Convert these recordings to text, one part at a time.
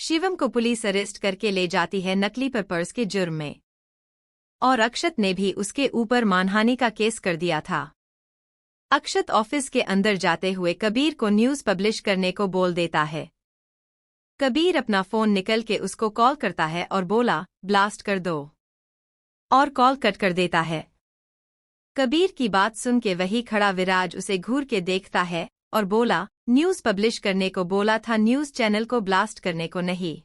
शिवम को police arrest करके ले जाती है नकली पेपर्स के जुर्म में। और अक्षत ने भी उसके ऊपर मानहानि का केस कर दिया था। अक्षत ऑफिस के अंदर जाते हुए कबीर को न्यूज़ पब्लिश करने को बोल देता है। कबीर अपना फोन निकल के उसको कॉल करता है और बोला, ब्लास्ट कर दो, और कॉल कट कर देता है। कबीर की बात सुन के वही खड़ा विराज उसे घूर के देखता है और बोला, न्यूज़ पब्लिश करने को बोला था, न्यूज़ चैनल को ब्लास्ट करने को नहीं।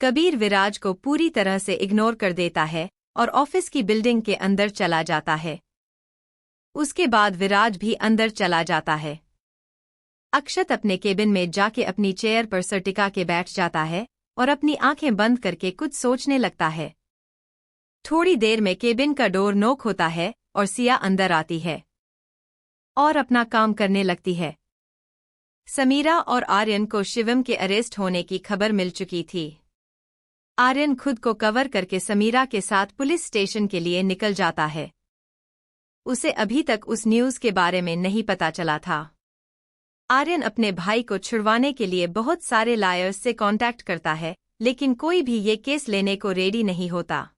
कबीर विराज को पूरी तरह से इग्नोर कर देता है और ऑफिस की बिल्डिंग के अंदर चला जाता है। उसके बाद विराज भी अंदर चला जाता है। अक्षत अपने केबिन में जाके अपनी चेयर पर सर टिका के बैठ जाता है और अपनी आंखें बंद करके कुछ सोचने लगता है। थोड़ी देर में केबिन का डोर नॉक होता है और सिया अंदर आती है और अपना काम करने लगती है। समीरा और आर्यन को शिवम के अरेस्ट होने की खबर मिल चुकी थी। आर्यन खुद को कवर करके समीरा के साथ पुलिस स्टेशन के लिए निकल जाता है। उसे अभी तक उस न्यूज़ के बारे में नहीं पता चला था। आर्यन अपने भाई को छुड़वाने के लिए बहुत सारे लायर्स से कांटेक्ट करता है, लेकिन कोई भी ये केस लेने को रेडी नहीं होता,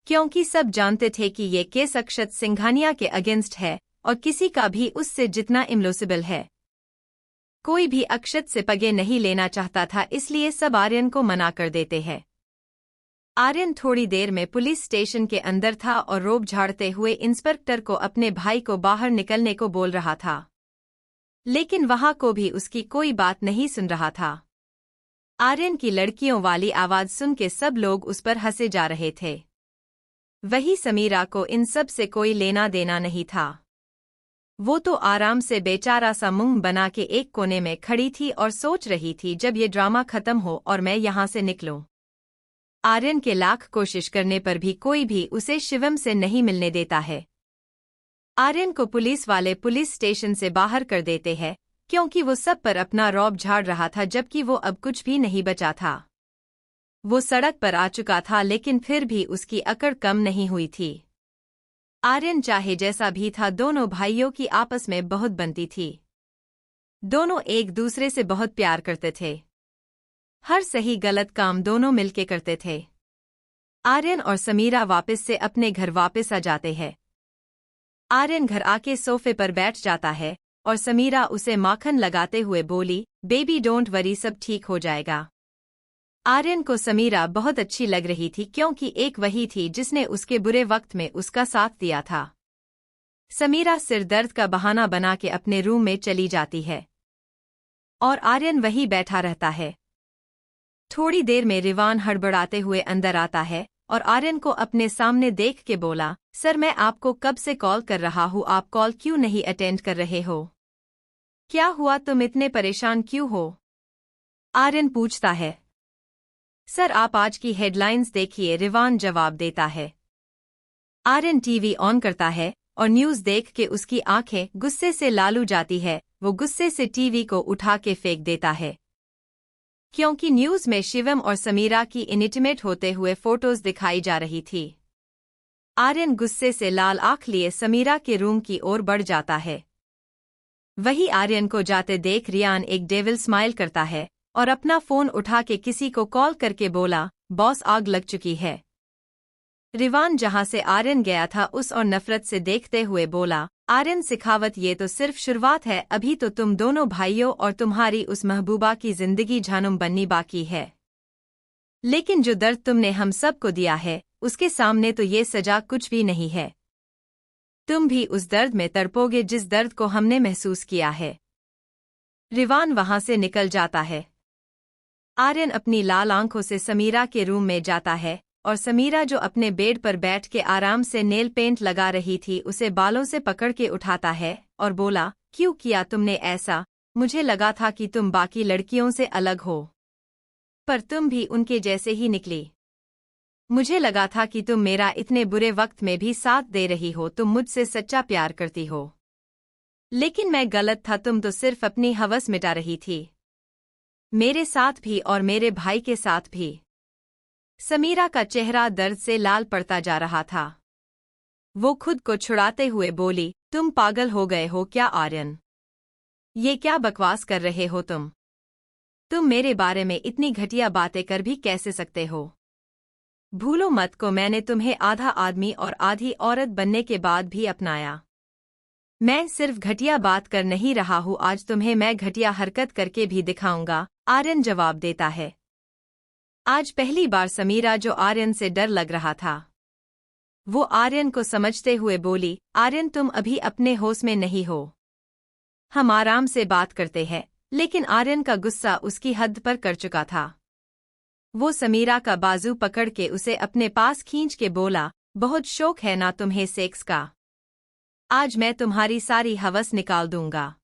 क्योंकि सब जानते थे कि ये केस अक्षत सिंघानिया के अगेंस्ट है और किसी का भी उससे जितना इम्पॉसिबल है। कोई भी अक्षत से पगे नहीं लेना चाहता था, इसलिए सब आर्यन को मना कर देते हैं। आर्यन थोड़ी देर में पुलिस स्टेशन के अंदर था और रोब झाड़ते हुए इंस्पेक्टर को अपने भाई को बाहर निकलने को बोल रहा था, लेकिन वहां को भी उसकी कोई बात नहीं सुन रहा था। आर्यन की लड़कियों वाली आवाज सुन के सब लोग उस पर हंसे जा रहे थे। वही समीरा को इन सब से कोई लेना देना नहीं था। वो तो आराम से बेचारा सा मुंह बना के एक कोने में खड़ी थी और सोच रही थी, जब ये ड्रामा खत्म हो और मैं यहां से निकलूं। आर्यन के लाख कोशिश करने पर भी कोई भी उसे शिवम से नहीं मिलने देता है। आर्यन को पुलिस वाले पुलिस स्टेशन से बाहर कर देते हैं, क्योंकि वो सब पर अपना रौब झाड़ रहा था, जबकि वो अब कुछ भी नहीं बचा था। वो सड़क पर आ चुका था, लेकिन फिर भी उसकी अकड़ कम नहीं हुई थी। आर्यन चाहे जैसा भी था, दोनों भाइयों की आपस में बहुत बनती थी। दोनों एक दूसरे से बहुत प्यार करते थे। हर सही गलत काम दोनों मिलके करते थे। आर्यन और समीरा वापस से अपने घर वापस आ जाते हैं। आर्यन घर आके सोफे पर बैठ जाता है और समीरा उसे माखन लगाते हुए बोली, बेबी डोंट वरी, सब ठीक हो जाएगा। आर्यन को समीरा बहुत अच्छी लग रही थी, क्योंकि एक वही थी जिसने उसके बुरे वक्त में उसका साथ दिया था। समीरा सिर दर्द का बहाना बना के अपने रूम में चली जाती है और आर्यन वहीं बैठा रहता है। थोड़ी देर में रिवान हड़बड़ाते हुए अंदर आता है और आर्यन को अपने सामने देख के बोला, सर मैं आपको कब से कॉल कर रहा हूँ, आप कॉल क्यों नहीं अटेंड कर रहे हो? क्या हुआ, तुम इतने परेशान क्यों हो? आर्यन पूछता है। सर आप आज की हेडलाइंस देखिए, रिवान जवाब देता है। आर्यन टीवी ऑन करता है और न्यूज़ देख के उसकी आंखें गुस्से से लालू जाती है। वो गुस्से से टीवी को उठा के फेंक देता है, क्योंकि न्यूज़ में शिवम और समीरा की इंटिमेट होते हुए फोटोज दिखाई जा रही थी। आर्यन गुस्से से लाल आंख लिए समीरा के रूम की ओर बढ़ जाता है। वही आर्यन को जाते देख रियान एक डेविल स्माइल करता है और अपना फोन उठा के किसी को कॉल करके बोला, बॉस आग लग चुकी है। रिवान जहां से आर्यन गया था उस और नफरत से देखते हुए बोला, आर्यन सिखावत, ये तो सिर्फ शुरुआत है, अभी तो तुम दोनों भाइयों और तुम्हारी उस महबूबा की जिंदगी जानम बननी बाकी है। लेकिन जो दर्द तुमने हम सब को दिया है, उसके सामने तो ये सजा कुछ भी नहीं है। तुम भी उस दर्द में तड़पोगे जिस दर्द को हमने महसूस किया है। रिवान वहां से निकल जाता है। आर्यन अपनी लाल आंखों से समीरा के रूम में जाता है और समीरा जो अपने बेड पर बैठ के आराम से नेल पेंट लगा रही थी, उसे बालों से पकड़ के उठाता है और बोला, क्यों किया तुमने ऐसा? मुझे लगा था कि तुम बाकी लड़कियों से अलग हो, पर तुम भी उनके जैसे ही निकली। मुझे लगा था कि तुम मेरा इतने बुरे वक्त में भी साथ दे रही हो, तुम मुझसे सच्चा प्यार करती हो। लेकिन मैं गलत था, तुम तो सिर्फ अपनी हवस मिटा रही थी, मेरे साथ भी और मेरे भाई के साथ भी। समीरा का चेहरा दर्द से लाल पड़ता जा रहा था। वो खुद को छुड़ाते हुए बोली, तुम पागल हो गए हो क्या आर्यन? ये क्या बकवास कर रहे हो तुम? तुम मेरे बारे में इतनी घटिया बातें कर भी कैसे सकते हो? भूलो मत को मैंने तुम्हें आधा आदमी और आधी औरत बनने के बाद भी अपनाया। मैं सिर्फ घटिया बात कर नहीं रहा हूँ, आज तुम्हें मैं घटिया हरकत करके भी दिखाऊंगा, आर्यन जवाब देता है। आज पहली बार समीरा, जो आर्यन से डर लग रहा था, वो आर्यन को समझते हुए बोली, आर्यन तुम अभी अपने होश में नहीं हो। हम आराम से बात करते हैं। लेकिन आर्यन का गुस्सा उसकी हद पर कर चुका था। वो समीरा का बाजू पकड़ के उसे अपने पास खींच के बोला, बहुत शौक है ना तुम्हें सेक्स का? आज मैं तुम्हारी सारी हवस निकाल दूंगा।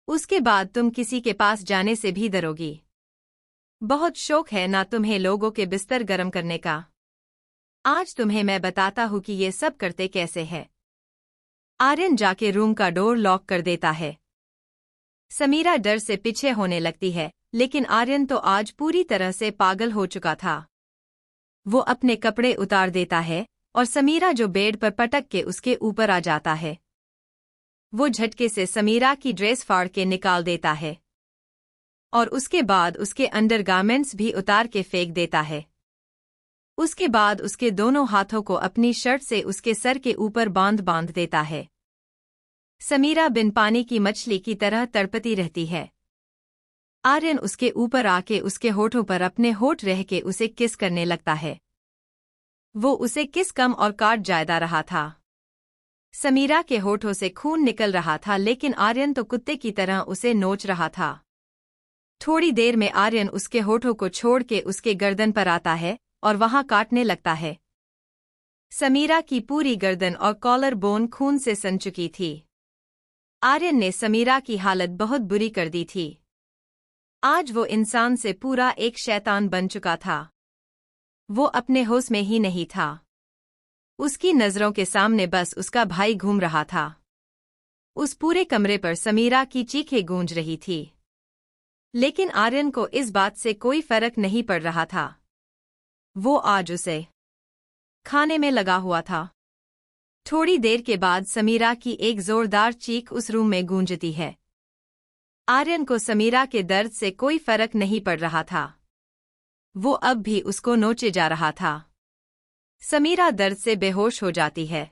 उसके बाद तुम किसी के पास जाने से भी डरोगी। बहुत शौक है ना तुम्हें लोगों के बिस्तर गर्म करने का? आज तुम्हें मैं बताता हूँ कि ये सब करते कैसे है। आर्यन जाके रूम का डोर लॉक कर देता है। समीरा डर से पीछे होने लगती है, लेकिन आर्यन तो आज पूरी तरह से पागल हो चुका था। वो अपने कपड़े उतार देता है और समीरा जो बेड पर पटक के उसके ऊपर आ जाता है, वो झटके से समीरा की ड्रेस फाड़ के निकाल देता है और उसके बाद उसके अंडरगारमेंट्स भी उतार के फेंक देता है। उसके बाद उसके दोनों हाथों को अपनी शर्ट से उसके सर के ऊपर बांध देता है। समीरा बिन पानी की मछली की तरह तड़पती रहती है। आर्यन उसके ऊपर आके उसके होठों पर अपने होठ रह के उसे किस करने लगता है। वो उसे किस कम और काट जायदा रहा था। समीरा के होठों से खून निकल रहा था, लेकिन आर्यन तो कुत्ते की तरह उसे नोच रहा था। थोड़ी देर में आर्यन उसके होठों को छोड़ के उसके गर्दन पर आता है और वहां काटने लगता है। समीरा की पूरी गर्दन और कॉलर बोन खून से सन चुकी थी। आर्यन ने समीरा की हालत बहुत बुरी कर दी थी। आज वो इंसान से पूरा एक शैतान बन चुका था। वो अपने होश में ही नहीं था। उसकी नजरों के सामने बस उसका भाई घूम रहा था। उस पूरे कमरे पर समीरा की चीखें गूंज रही थी, लेकिन आर्यन को इस बात से कोई फर्क नहीं पड़ रहा था। वो आज उसे खाने में लगा हुआ था। थोड़ी देर के बाद समीरा की एक जोरदार चीख उस रूम में गूंजती है। आर्यन को समीरा के दर्द से कोई फर्क नहीं पड़ रहा था। वो अब भी उसको नोचे जा रहा था। समीरा दर्द से बेहोश हो जाती है।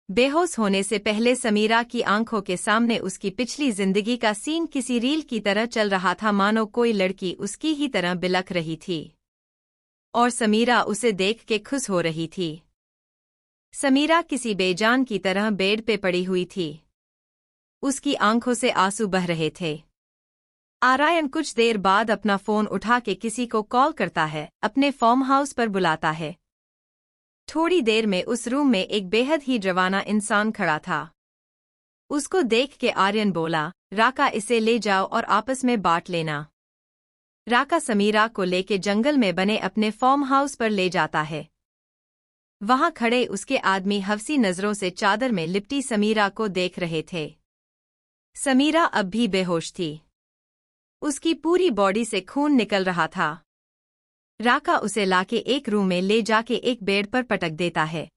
बेहोश होने से पहले समीरा की आंखों के सामने उसकी पिछली जिंदगी का सीन किसी रील की तरह चल रहा था, मानो कोई लड़की उसकी ही तरह बिलख रही थी और समीरा उसे देख के खुश हो रही थी। समीरा किसी बेजान की तरह बेड पे पड़ी हुई थी। उसकी आंखों से आंसू बह रहे थे। आर्यन कुछ देर बाद अपना फोन उठा के किसी को कॉल करता है, अपने फार्म हाउस पर बुलाता है। थोड़ी देर में उस रूम में एक बेहद ही डरावना इंसान खड़ा था। उसको देख के आर्यन बोला, राका इसे ले जाओ और आपस में बांट लेना। राका समीरा को लेके जंगल में बने अपने फार्म हाउस पर ले जाता है। वहां खड़े उसके आदमी हवसी नजरों से चादर में लिपटी समीरा को देख रहे थे। समीरा अब भी बेहोश थी। उसकी पूरी बॉडी से खून निकल रहा था। राका उसे लाके एक रूम में ले जाके एक बेड पर पटक देता है।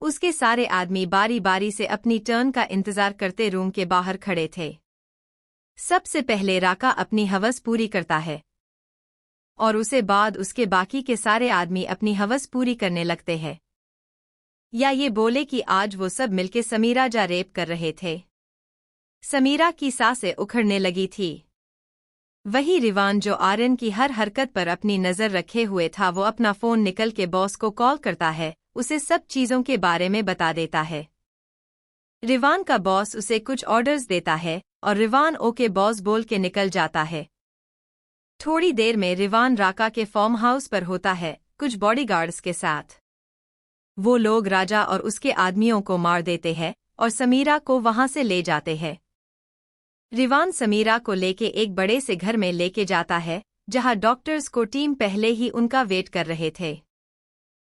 उसके सारे आदमी बारी बारी से अपनी टर्न का इंतजार करते रूम के बाहर खड़े थे। सबसे पहले राका अपनी हवस पूरी करता है और उसे बाद उसके बाकी के सारे आदमी अपनी हवस पूरी करने लगते हैं। या ये बोले कि आज वो सब मिलके समीरा जा रेप कर रहे थे। समीरा की सांसें उखड़ने लगी थी। वही रिवान जो आर्यन की हर हरकत पर अपनी नजर रखे हुए था, वो अपना फोन निकल के बॉस को कॉल करता है, उसे सब चीजों के बारे में बता देता है। रिवान का बॉस उसे कुछ ऑर्डर्स देता है और रिवान ओके बॉस बोल के निकल जाता है। थोड़ी देर में रिवान राका के फार्म हाउस पर होता है, कुछ बॉडीगार्ड्स के साथ। वो लोग राजा और उसके आदमियों को मार देते हैं और समीरा को वहां से ले जाते हैं। रिवान समीरा को लेके एक बड़े से घर में लेके जाता है, जहां डॉक्टर्स को टीम पहले ही उनका वेट कर रहे थे।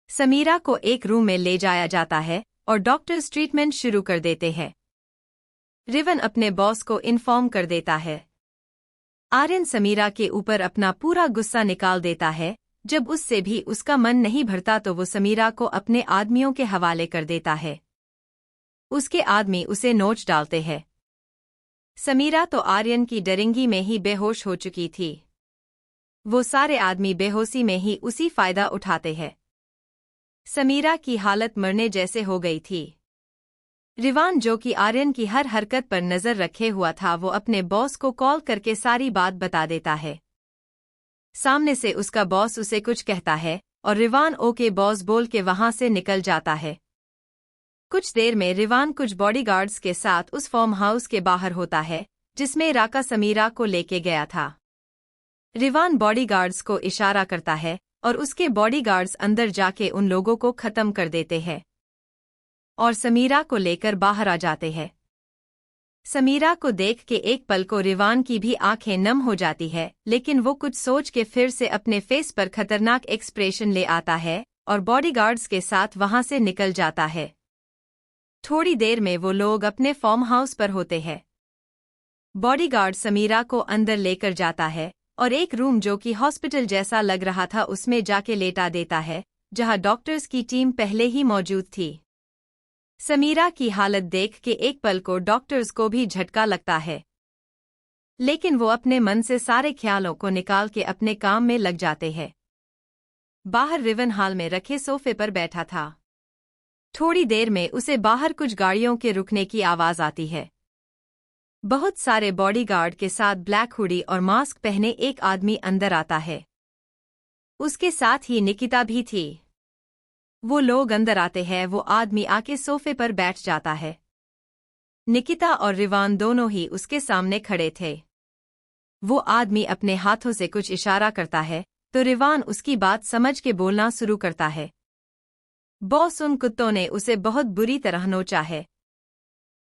समीरा को एक रूम में ले जाया जाता है और डॉक्टर्स ट्रीटमेंट शुरू कर देते हैं। रिवन अपने बॉस को इन्फॉर्म कर देता है। आर्यन समीरा के ऊपर अपना पूरा गुस्सा निकाल देता है। जब उससे भी उसका मन नहीं भरता तो वो समीरा को अपने आदमियों के हवाले कर देता है। उसके आदमी उसे नोच डालते हैं। समीरा तो आर्यन की डरिंगी में ही बेहोश हो चुकी थी। वो सारे आदमी बेहोशी में ही उसी फायदा उठाते हैं। समीरा की हालत मरने जैसे हो गई थी। रिवान, जो कि आर्यन की हर हरकत पर नजर रखे हुआ था, वो अपने बॉस को कॉल करके सारी बात बता देता है। सामने से उसका बॉस उसे कुछ कहता है और रिवान ओके बॉस बोल के वहां से निकल जाता है। कुछ देर में रिवान कुछ बॉडीगार्ड्स के साथ उस फार्म हाउस के बाहर होता है जिसमें राका समीरा को लेके गया था। रिवान बॉडीगार्ड्स को इशारा करता है और उसके बॉडीगार्ड्स अंदर जाके उन लोगों को खत्म कर देते हैं और समीरा को लेकर बाहर आ जाते हैं। समीरा को देख के एक पल को रिवान की भी आंखें नम हो जाती है, लेकिन वो कुछ सोच के फिर से अपने फेस पर खतरनाक एक्सप्रेशन ले आता है और बॉडीगार्ड्स के साथ वहां से निकल जाता है। थोड़ी देर में वो लोग अपने फार्म हाउस पर होते हैं। बॉडीगार्ड समीरा को अंदर लेकर जाता है और एक रूम जो कि हॉस्पिटल जैसा लग रहा था उसमें जाके लेटा देता है, जहां डॉक्टर्स की टीम पहले ही मौजूद थी। समीरा की हालत देख के एक पल को डॉक्टर्स को भी झटका लगता है, लेकिन वो अपने मन से सारे ख्यालों को निकाल के अपने काम में लग जाते हैं। बाहर रिवन हॉल में रखे सोफे पर बैठा था। थोड़ी देर में उसे बाहर कुछ गाड़ियों के रुकने की आवाज आती है। बहुत सारे बॉडीगार्ड के साथ ब्लैक हुडी और मास्क पहने एक आदमी अंदर आता है। उसके साथ ही निकिता भी थी। वो लोग अंदर आते हैं। वो आदमी आके सोफे पर बैठ जाता है। निकिता और रिवान दोनों ही उसके सामने खड़े थे। वो आदमी अपने हाथों से कुछ इशारा करता है तो रिवान उसकी बात समझ के बोलना शुरू करता है। बॉस, उन कुत्तों ने उसे बहुत बुरी तरह नोचा है।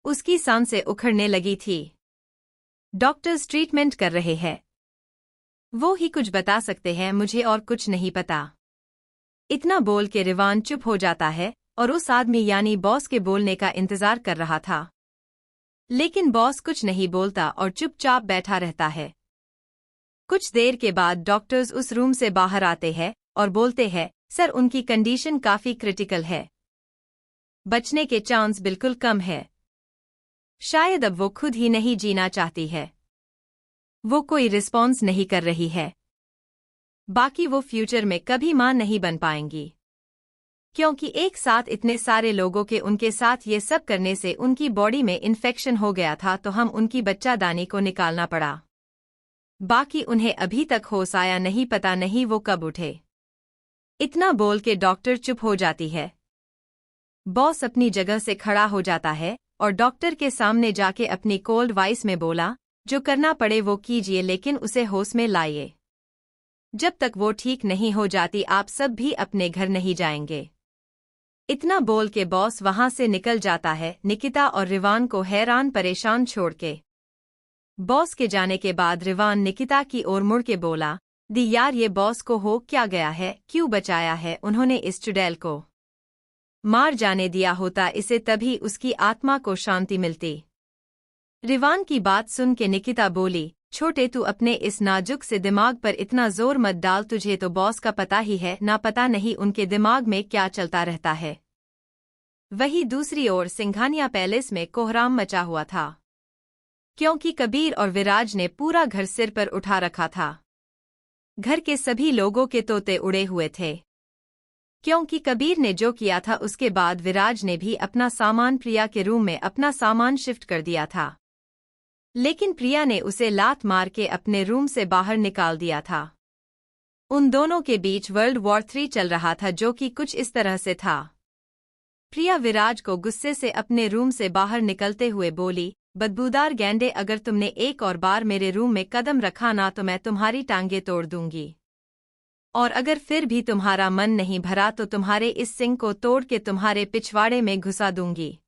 उसकी सांसें उखड़ने लगी थी। डॉक्टर्स ट्रीटमेंट कर रहे हैं। वो ही कुछ बता सकते हैं, मुझे और कुछ नहीं पता। इतना बोल के रिवान चुप हो जाता है और उस आदमी यानी बॉस के बोलने का इंतजार कर रहा था, लेकिन बॉस कुछ नहीं बोलता और चुपचाप बैठा रहता है। कुछ देर के बाद डॉक्टर्स उस रूम से बाहर आते हैं और बोलते हैं, सर, उनकी कंडीशन काफी क्रिटिकल है। बचने के चांस बिल्कुल कम है। शायद अब वो खुद ही नहीं जीना चाहती है। वो कोई रिस्पॉन्स नहीं कर रही है। बाकी वो फ्यूचर में कभी मां नहीं बन पाएंगी, क्योंकि एक साथ इतने सारे लोगों के उनके साथ ये सब करने से उनकी बॉडी में इन्फेक्शन हो गया था, तो हम उनकी बच्चादानी को निकालना पड़ा। बाकी उन्हें अभी तक होश आया नहीं, पता नहीं वो कब उठे। इतना बोल के डॉक्टर चुप हो जाती है। बॉस अपनी जगह से खड़ा हो जाता है और डॉक्टर के सामने जाके अपनी कोल्ड वॉइस में बोला, जो करना पड़े वो कीजिए, लेकिन उसे होश में लाइए। जब तक वो ठीक नहीं हो जाती आप सब भी अपने घर नहीं जाएंगे। इतना बोल के बॉस वहां से निकल जाता है, निकिता और रिवान को हैरान परेशान छोड़ के। बॉस के जाने के बाद रिवान निकिता की ओर मुड़ के बोला, दी यार, ये बॉस को हो क्या गया है, क्यों बचाया है उन्होंने इस चुड़ैल को? मार जाने दिया होता इसे, तभी उसकी आत्मा को शांति मिलती। रिवान की बात सुन के निकिता बोली, छोटे, तू अपने इस नाजुक से दिमाग पर इतना जोर मत डाल, तुझे तो बॉस का पता ही है ना, पता नहीं उनके दिमाग में क्या चलता रहता है। वहीं दूसरी ओर सिंघानिया पैलेस में कोहराम मचा हुआ था, क्योंकि कबीर और विराज ने पूरा घर सिर पर उठा रखा था। घर के सभी लोगों के तोते उड़े हुए थे, क्योंकि कबीर ने जो किया था उसके बाद विराज ने भी अपना सामान प्रिया के रूम में अपना सामान शिफ्ट कर दिया था, लेकिन प्रिया ने उसे लात मार के अपने रूम से बाहर निकाल दिया था। उन दोनों के बीच वर्ल्ड वॉर 3 चल रहा था, जो कि कुछ इस तरह से था। प्रिया विराज को गुस्से से अपने रूम से बाहर निकलते हुए बोली, बदबूदार गैंडे, अगर तुमने एक और बार मेरे रूम में कदम रखा ना तो मैं तुम्हारी टांगे तोड़ दूंगी, और अगर फिर भी तुम्हारा मन नहीं भरा तो तुम्हारे इस सिंग को तोड़ के तुम्हारे पिछवाड़े में घुसा दूंगी।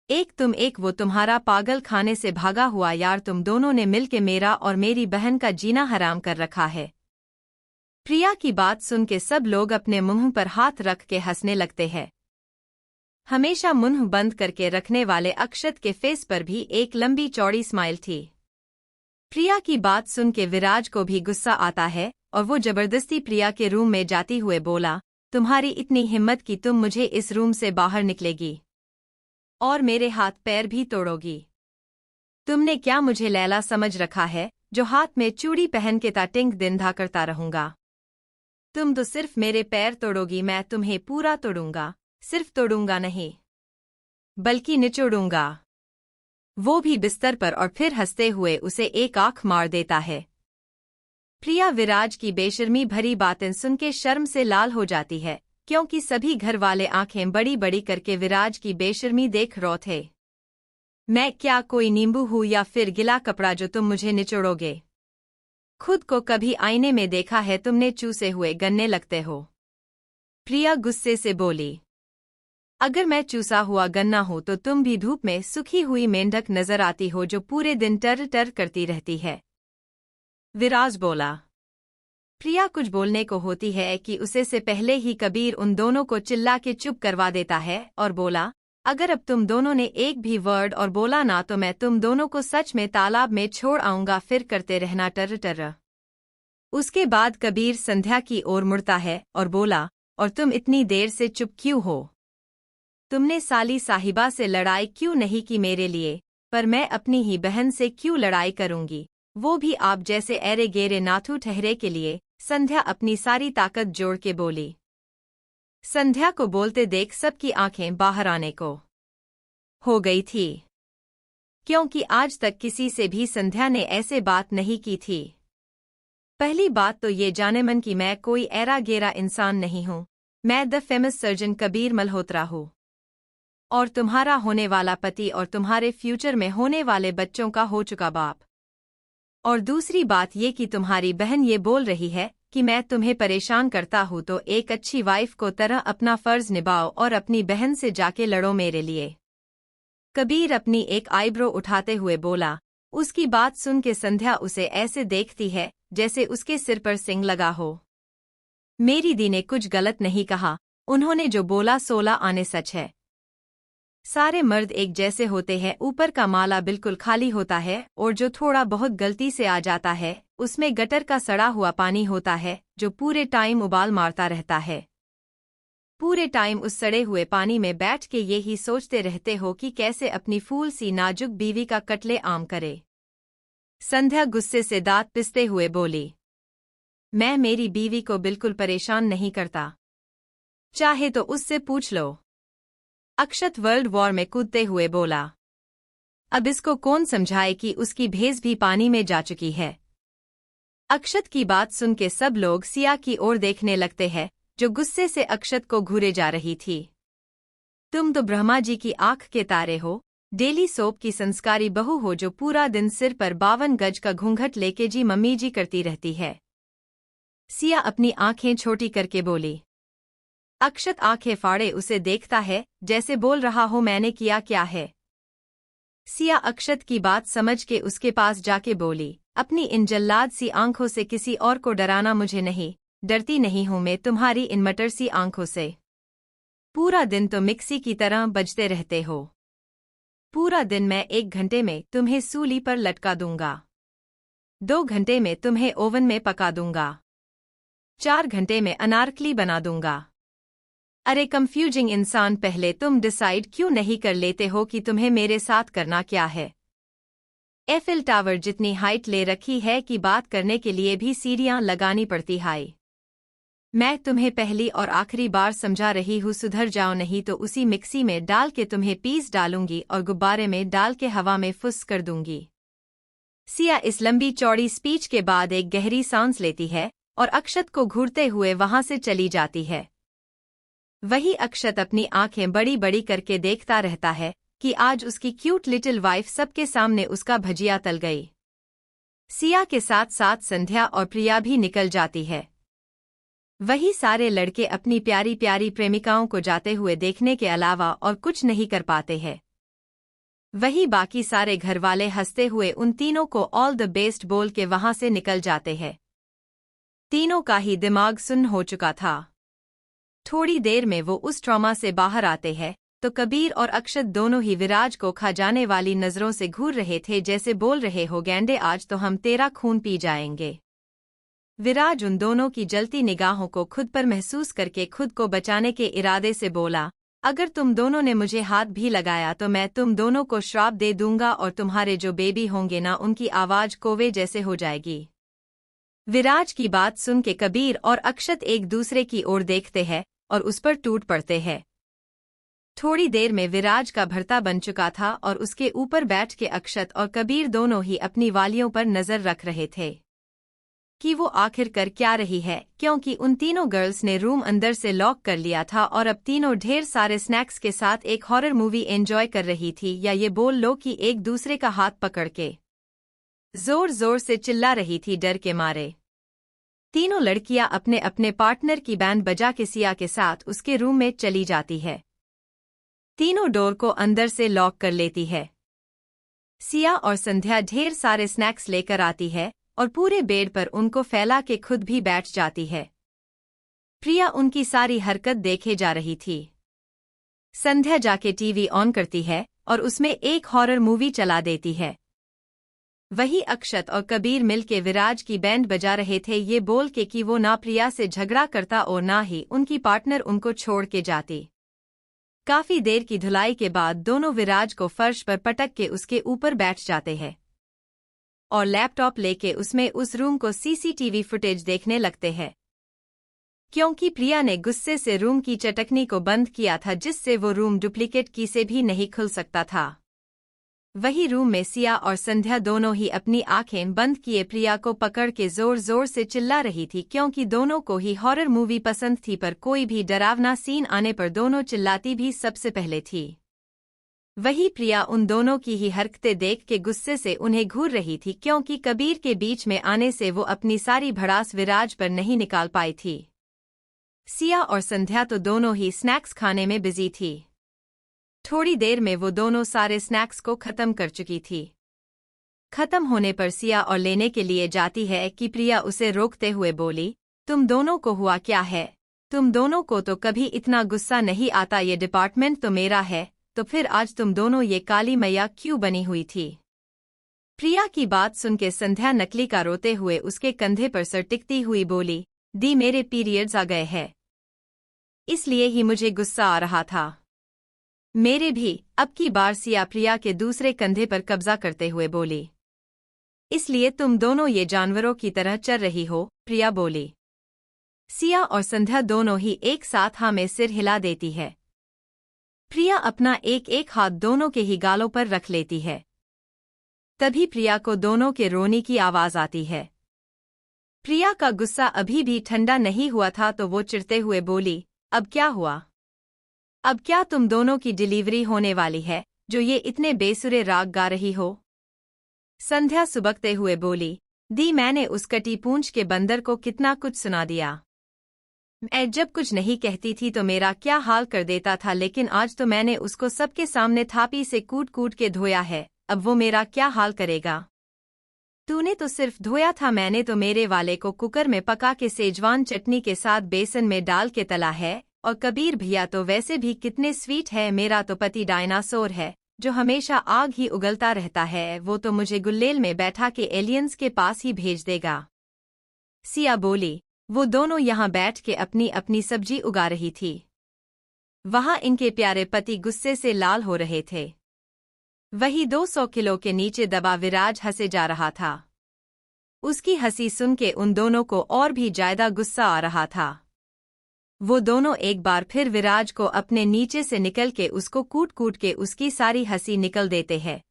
एक तुम एक वो, तुम्हारा पागल खाने से भागा हुआ यार, तुम दोनों ने मिलके मेरा और मेरी बहन का जीना हराम कर रखा है। प्रिया की बात सुन के सब लोग अपने मुंह पर हाथ रख के हंसने लगते हैं। हमेशा मुंह बंद करके रखने वाले अक्षत के फेस पर भी एक लंबी चौड़ी स्माइल थी। प्रिया की बात सुन के विराज को भी गुस्सा आता है और वो जबरदस्ती प्रिया के रूम में जाती हुए बोला, तुम्हारी इतनी हिम्मत कि तुम मुझे इस रूम से बाहर निकलेगी और मेरे हाथ पैर भी तोड़ोगी? तुमने क्या मुझे लैला समझ रखा है, जो हाथ में चूड़ी पहन के ताटिंग दिन धा करता रहूंगा? तुम तो सिर्फ मेरे पैर तोड़ोगी, मैं तुम्हें पूरा तोड़ूंगा। सिर्फ तोड़ूंगा नहीं, बल्कि निचोड़ूंगा। वो भी बिस्तर पर, और फिर हंसते हुए उसे एक आंख मार देता है। प्रिया विराज की बेशर्मी भरी बातें सुन के शर्म से लाल हो जाती है, क्योंकि सभी घर वाले आंखें बड़ी बड़ी करके विराज की बेशर्मी देख रहे थे। मैं क्या कोई नींबू हूँ या फिर गिला कपड़ा जो तुम मुझे निचोड़ोगे? खुद को कभी आईने में देखा है तुमने? चूसे हुए गन्ने लगते हो। प्रिया गुस्से से बोली। अगर मैं चूसा हुआ गन्ना हूं तो तुम भी धूप में सूखी हुई मेंढक नजर आती हो जो पूरे दिन टर टर करती रहती है। विराज बोला। प्रिया कुछ बोलने को होती है कि उसे से पहले ही कबीर उन दोनों को चिल्ला के चुप करवा देता है और बोला, अगर अब तुम दोनों ने एक भी वर्ड और बोला ना तो मैं तुम दोनों को सच में तालाब में छोड़ आऊंगा, फिर करते रहना टर टर। उसके बाद कबीर संध्या की ओर मुड़ता है और बोला, और तुम इतनी देर से चुप क्यों हो? तुमने साली साहिबा से लड़ाई क्यों नहीं की मेरे लिए? पर मैं अपनी ही बहन से क्यों लड़ाई करूंगी, वो भी आप जैसे ऐरे गेरे नाथू ठहरे के लिए? संध्या अपनी सारी ताकत जोड़ के बोली। संध्या को बोलते देख सबकी आंखें बाहर आने को हो गई थी, क्योंकि आज तक किसी से भी संध्या ने ऐसे बात नहीं की थी। पहली बात तो ये जाने मन कि मैं कोई ऐरा गेरा इंसान नहीं हूं, मैं the famous surgeon Kabir Malhotra हूं, और तुम्हारा होने वाला पति और तुम्हारे फ्यूचर में होने वाले बच्चों का हो चुका बाप। और दूसरी बात ये कि तुम्हारी बहन ये बोल रही है कि मैं तुम्हें परेशान करता हूं, तो एक अच्छी वाइफ को तरह अपना फर्ज निभाओ और अपनी बहन से जाके लड़ो मेरे लिए। कबीर अपनी एक आईब्रो उठाते हुए बोला। उसकी बात सुन के संध्या उसे ऐसे देखती है जैसे उसके सिर पर सिंग लगा हो। मेरी दी ने कुछ गलत नहीं कहा, उन्होंने जो बोला 16 आने सच है। सारे मर्द एक जैसे होते हैं, ऊपर का माला बिल्कुल खाली होता है और जो थोड़ा बहुत गलती से आ जाता है उसमें गटर का सड़ा हुआ पानी होता है जो पूरे टाइम उबाल मारता रहता है। पूरे टाइम उस सड़े हुए पानी में बैठ के ये ही सोचते रहते हो कि कैसे अपनी फूल सी नाजुक बीवी का कत्ले आम करे। संध्या गुस्से से दांत पिसते हुए बोली, मैं मेरी बीवी को बिल्कुल परेशान नहीं करता, चाहे तो उससे पूछ लो। अक्षत वर्ल्ड वॉर में कूदते हुए बोला। अब इसको कौन समझाए कि उसकी भेस भी पानी में जा चुकी है। अक्षत की बात सुन के सब लोग सिया की ओर देखने लगते हैं, जो गुस्से से अक्षत को घूरे जा रही थी। तुम तो ब्रह्मा जी की आंख के तारे हो, डेली सोप की संस्कारी बहू हो जो पूरा दिन सिर पर 52 गज का घूंघट लेके जी मम्मी जी करती रहती है। सिया अपनी आंखें छोटी करके बोली। अक्षत आंखें फाड़े उसे देखता है जैसे बोल रहा हो मैंने किया क्या है। सिया अक्षत की बात समझ के उसके पास जाके बोली, अपनी इन जल्लाद सी आंखों से किसी और को डराना मुझे नहीं, डरती नहीं हूं मैं तुम्हारी इन मटर सी आंखों से। पूरा दिन तो मिक्सी की तरह बजते रहते हो। पूरा दिन मैं 1 घंटे में तुम्हें सूली पर लटका दूंगा, 2 घंटे में तुम्हें ओवन में पका दूंगा, 4 घंटे में अनारकली बना दूंगा। अरे कंफ्यूजिंग इंसान, पहले तुम डिसाइड क्यों नहीं कर लेते हो कि तुम्हें मेरे साथ करना क्या है। एफिल टावर जितनी हाइट ले रखी है कि बात करने के लिए भी सीढ़ियां लगानी पड़ती हाई। मैं तुम्हें पहली और आखिरी बार समझा रही हूँ, सुधर जाओ नहीं तो उसी मिक्सी में डाल के तुम्हें पीस डालूंगी और गुब्बारे में डाल के हवा में फुस कर दूंगी। सिया इस लंबी चौड़ी स्पीच के बाद एक गहरी सांस लेती है और अक्षत को घूरते हुए वहां से चली जाती है। वही अक्षत अपनी आंखें बड़ी बड़ी करके देखता रहता है कि आज उसकी क्यूट लिटिल वाइफ सबके सामने उसका भजिया तल गई। सिया के साथ साथ संध्या और प्रिया भी निकल जाती है। वही सारे लड़के अपनी प्यारी प्यारी प्रेमिकाओं को जाते हुए देखने के अलावा और कुछ नहीं कर पाते हैं। वही बाकी सारे घरवाले हंसते हुए उन तीनों को ऑल द बेस्ट बोल के वहां से निकल जाते हैं। तीनों का ही दिमाग सुन्न हो चुका था। थोड़ी देर में वो उस ट्रॉमा से बाहर आते हैं तो कबीर और अक्षत दोनों ही विराज को खा जाने वाली नजरों से घूर रहे थे, जैसे बोल रहे हो गैंडे आज तो हम तेरा खून पी जाएंगे। विराज उन दोनों की जलती निगाहों को खुद पर महसूस करके खुद को बचाने के इरादे से बोला, अगर तुम दोनों ने मुझे हाथ भी लगाया तो मैं तुम दोनों को श्राप दे दूंगा और तुम्हारे जो बेबी होंगे ना उनकी आवाज कौवे जैसे हो जाएगी। विराज की बात सुन के कबीर और अक्षत एक दूसरे की ओर देखते हैं और उस पर टूट पड़ते हैं। थोड़ी देर में विराज का भरता बन चुका था और उसके ऊपर बैठ के अक्षत और कबीर दोनों ही अपनी वालियों पर नजर रख रहे थे कि वो आखिर कर क्या रही है, क्योंकि उन तीनों गर्ल्स ने रूम अंदर से लॉक कर लिया था और अब तीनों ढेर सारे स्नैक्स के साथ एक हॉरर मूवी एंजॉय कर रही थी, या ये बोल लो कि एक दूसरे का हाथ पकड़ के जोर जोर से चिल्ला रही थी डर के मारे। तीनों लड़कियां अपने अपने पार्टनर की बैंड बजा के सिया के साथ उसके रूम में चली जाती है। तीनों डोर को अंदर से लॉक कर लेती है। सिया और संध्या ढेर सारे स्नैक्स लेकर आती है और पूरे बेड पर उनको फैला के खुद भी बैठ जाती है। प्रिया उनकी सारी हरकत देखे जा रही थी। संध्या जाके टीवी ऑन करती है और उसमें एक हॉरर मूवी चला देती है। वही अक्षत और कबीर मिलके विराज की बैंड बजा रहे थे, ये बोल के कि वो ना प्रिया से झगड़ा करता और ना ही उनकी पार्टनर उनको छोड़ के जाती। काफी देर की धुलाई के बाद दोनों विराज को फर्श पर पटक के उसके ऊपर बैठ जाते हैं और लैपटॉप लेके उसमें उस रूम को सीसीटीवी फुटेज देखने लगते हैं, क्योंकि प्रिया ने गुस्से से रूम की चटकनी को बंद किया था जिससे वो रूम डुप्लीकेट की से भी नहीं खुल सकता था। वही रूम में सिया और संध्या दोनों ही अपनी आंखें बंद किए प्रिया को पकड़ के जोर जोर से चिल्ला रही थी, क्योंकि दोनों को ही हॉरर मूवी पसंद थी, पर कोई भी डरावना सीन आने पर दोनों चिल्लाती भी सबसे पहले थी। वही प्रिया उन दोनों की ही हरकतें देख के गुस्से से उन्हें घूर रही थी, क्योंकि कबीर के बीच में आने से वो अपनी सारी भड़ास विराज पर नहीं निकाल पाई थी। सिया और संध्या तो दोनों ही स्नैक्स खाने में बिजी थी। थोड़ी देर में वो दोनों सारे स्नैक्स को खत्म कर चुकी थी। खत्म होने पर सिया और लेने के लिए जाती है कि प्रिया उसे रोकते हुए बोली, तुम दोनों को हुआ क्या है? तुम दोनों को तो कभी इतना गुस्सा नहीं आता, ये डिपार्टमेंट तो मेरा है, तो फिर आज तुम दोनों ये काली मैया क्यों बनी हुई थी? प्रिया की बात सुन के संध्या नकली का रोते हुए उसके कंधे पर सर टिकती हुई बोली, दी मेरे पीरियड्स आ गए हैं, इसलिए ही मुझे गुस्सा आ रहा था। मेरे भी। अब की बार सिया प्रिया के दूसरे कंधे पर कब्जा करते हुए बोली, इसलिए तुम दोनों ये जानवरों की तरह चल रही हो, प्रिया बोली। सिया और संध्या दोनों ही एक साथ हाँ में सिर हिला देती है। प्रिया अपना एक एक हाथ दोनों के ही गालों पर रख लेती है। तभी प्रिया को दोनों के रोने की आवाज आती है। प्रिया का गुस्सा अभी भी ठंडा नहीं हुआ था तो वो चिढ़ते हुए बोली, अब क्या हुआ? अब क्या तुम दोनों की डिलीवरी होने वाली है जो ये इतने बेसुरे राग गा रही हो? संध्या सुबकते हुए बोली, दी मैंने उस कटी पूंछ के बंदर को कितना कुछ सुना दिया। मैं जब कुछ नहीं कहती थी तो मेरा क्या हाल कर देता था, लेकिन आज तो मैंने उसको सबके सामने थापी से कूट कूट के धोया है, अब वो मेरा क्या हाल करेगा? तूने तो सिर्फ धोया था, मैंने तो मेरे वाले को कुकर में पका के सेजवान चटनी के साथ बेसन में डाल के तला है। और कबीर भैया तो वैसे भी कितने स्वीट है, मेरा तो पति डायनासोर है जो हमेशा आग ही उगलता रहता है, वो तो मुझे गुल्लेल में बैठा के एलियंस के पास ही भेज देगा। सिया बोली, वो दोनों यहाँ बैठ के अपनी अपनी सब्जी उगा रही थी। वहाँ इनके प्यारे पति गुस्से से लाल हो रहे थे। वही 200 किलो के नीचे दबा विराज हंसे जा रहा था। उसकी हंसी सुन के उन दोनों को और भी ज्यादा गुस्सा आ रहा था। वो दोनों एक बार फिर विराज को अपने नीचे से निकल के उसको कूट कूट के उसकी सारी हंसी निकल देते हैं।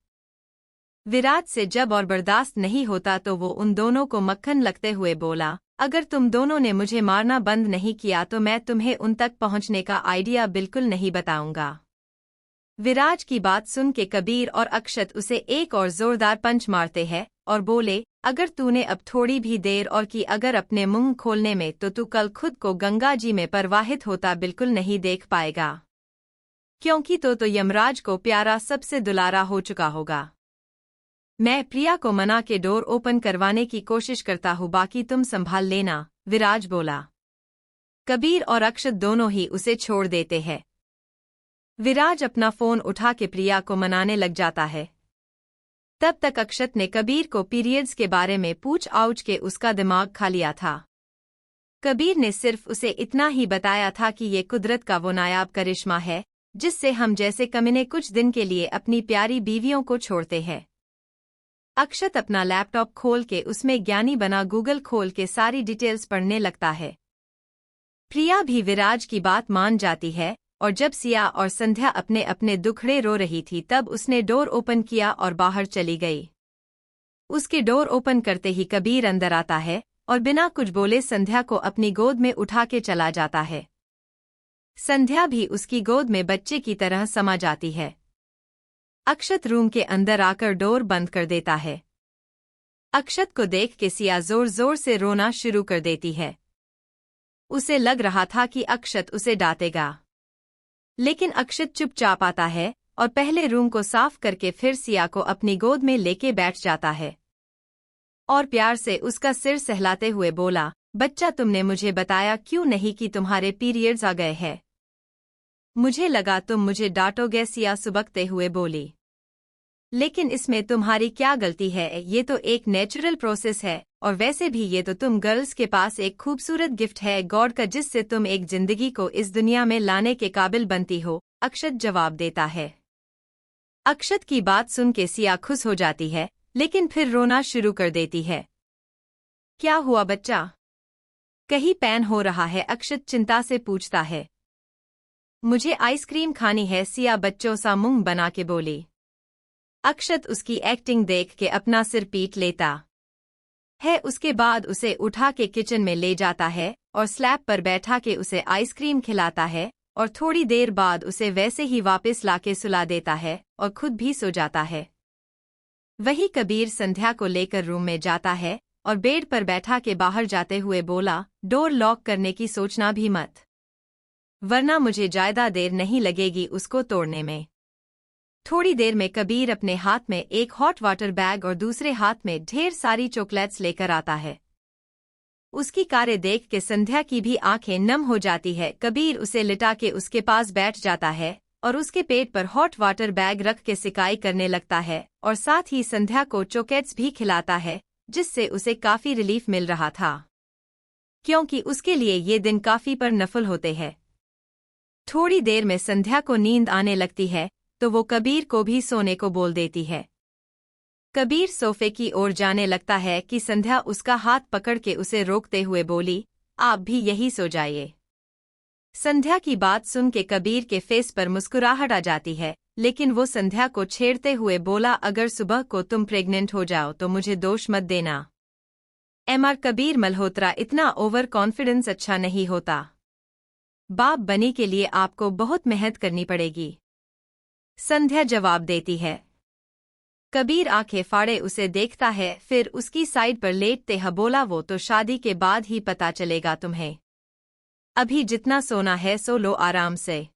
विराज से जब और बर्दाश्त नहीं होता तो वो उन दोनों को मक्खन लगते हुए बोला, अगर तुम दोनों ने मुझे मारना बंद नहीं किया तो मैं तुम्हें उन तक पहुंचने का आइडिया बिल्कुल नहीं बताऊंगा। विराज की बात सुन के कबीर और अक्षत उसे एक और जोरदार पंच मारते हैं और बोले, अगर तूने अब थोड़ी भी देर और की अगर अपने मुंह खोलने में तो तू कल खुद को गंगा जी में प्रवाहित होता बिल्कुल नहीं देख पाएगा, क्योंकि तो यमराज को प्यारा सबसे दुलारा हो चुका होगा। मैं प्रिया को मना के डोर ओपन करवाने की कोशिश करता हूँ, बाकी तुम संभाल लेना, विराज बोला। कबीर और अक्षत दोनों ही उसे छोड़ देते हैं। विराज अपना फोन उठा के प्रिया को मनाने लग जाता है। तब तक अक्षत ने कबीर को पीरियड्स के बारे में पूछ आउच के उसका दिमाग खा लिया था। कबीर ने सिर्फ उसे इतना ही बताया था कि ये कुदरत का वो नायाब करिश्मा है जिससे हम जैसे कमीने कुछ दिन के लिए अपनी प्यारी बीवियों को छोड़ते हैं। अक्षत अपना लैपटॉप खोल के उसमें ज्ञानी बना गूगल खोल के सारी डिटेल्स पढ़ने लगता है। प्रिया भी विराज की बात मान जाती है और जब सिया और संध्या अपने अपने दुखड़े रो रही थी तब उसने डोर ओपन किया और बाहर चली गई। उसके डोर ओपन करते ही कबीर अंदर आता है और बिना कुछ बोले संध्या को अपनी गोद में उठा के चला जाता है। संध्या भी उसकी गोद में बच्चे की तरह समा जाती है। अक्षत रूम के अंदर आकर डोर बंद कर देता है। अक्षत को देख के सिया जोर जोर से रोना शुरू कर देती है। उसे लग रहा था कि अक्षत उसे डांटेगा, लेकिन अक्षत चुपचाप आता है और पहले रूम को साफ करके फिर सिया को अपनी गोद में लेके बैठ जाता है और प्यार से उसका सिर सहलाते हुए बोला, बच्चा तुमने मुझे बताया क्यों नहीं कि तुम्हारे पीरियड्स आ गए हैं? मुझे लगा तुम मुझे डांटोगे, सिया सुबकते हुए बोली। लेकिन इसमें तुम्हारी क्या गलती है, ये तो एक नेचुरल प्रोसेस है और वैसे भी ये तो तुम गर्ल्स के पास एक खूबसूरत गिफ्ट है गॉड का, जिससे तुम एक जिंदगी को इस दुनिया में लाने के काबिल बनती हो, अक्षत जवाब देता है। अक्षत की बात सुन के सिया खुश हो जाती है लेकिन फिर रोना शुरू कर देती है। क्या हुआ बच्चा, कहीं पैन हो रहा है? अक्षत चिंता से पूछता है। मुझे आइसक्रीम खानी है, सिया बच्चों सा मुंह बना के बोली। अक्षत उसकी एक्टिंग देख के अपना सिर पीट लेता है। उसके बाद उसे उठा के किचन में ले जाता है और स्लैब पर बैठा के उसे आइसक्रीम खिलाता है और थोड़ी देर बाद उसे वैसे ही वापस लाके सुला देता है और खुद भी सो जाता है। वही कबीर संध्या को लेकर रूम में जाता है और बेड पर बैठा के बाहर जाते हुए बोला, डोर लॉक करने की सोचना भी मत, वरना मुझे ज्यादा देर नहीं लगेगी उसको तोड़ने में। थोड़ी देर में कबीर अपने हाथ में एक हॉट वाटर बैग और दूसरे हाथ में ढेर सारी चॉकलेट्स लेकर आता है। उसकी कारें देख के संध्या की भी आंखें नम हो जाती है। कबीर उसे लिटा के उसके पास बैठ जाता है और उसके पेट पर हॉट वाटर बैग रख के सिकाई करने लगता है और साथ ही संध्या को चॉकलेट्स भी खिलाता है, जिससे उसे काफी रिलीफ मिल रहा था, क्योंकि उसके लिए ये दिन काफी पर नफल होते हैं। थोड़ी देर में संध्या को नींद आने लगती है तो वो कबीर को भी सोने को बोल देती है। कबीर सोफे की ओर जाने लगता है कि संध्या उसका हाथ पकड़ के उसे रोकते हुए बोली, आप भी यही सो जाइए। संध्या की बात सुन के कबीर के फेस पर मुस्कुराहट आ जाती है, लेकिन वो संध्या को छेड़ते हुए बोला, अगर सुबह को तुम प्रेग्नेंट हो जाओ तो मुझे दोष मत देना। एमआर कबीर मल्होत्रा, इतना ओवर कॉन्फिडेंस अच्छा नहीं होता। बाप बनी के लिए आपको बहुत मेहनत करनी पड़ेगी, संध्या जवाब देती है। कबीर आंखें फाड़े उसे देखता है, फिर उसकी साइड पर लेटते हुए बोला, वो तो शादी के बाद ही पता चलेगा तुम्हें, अभी जितना सोना है सो लो आराम से,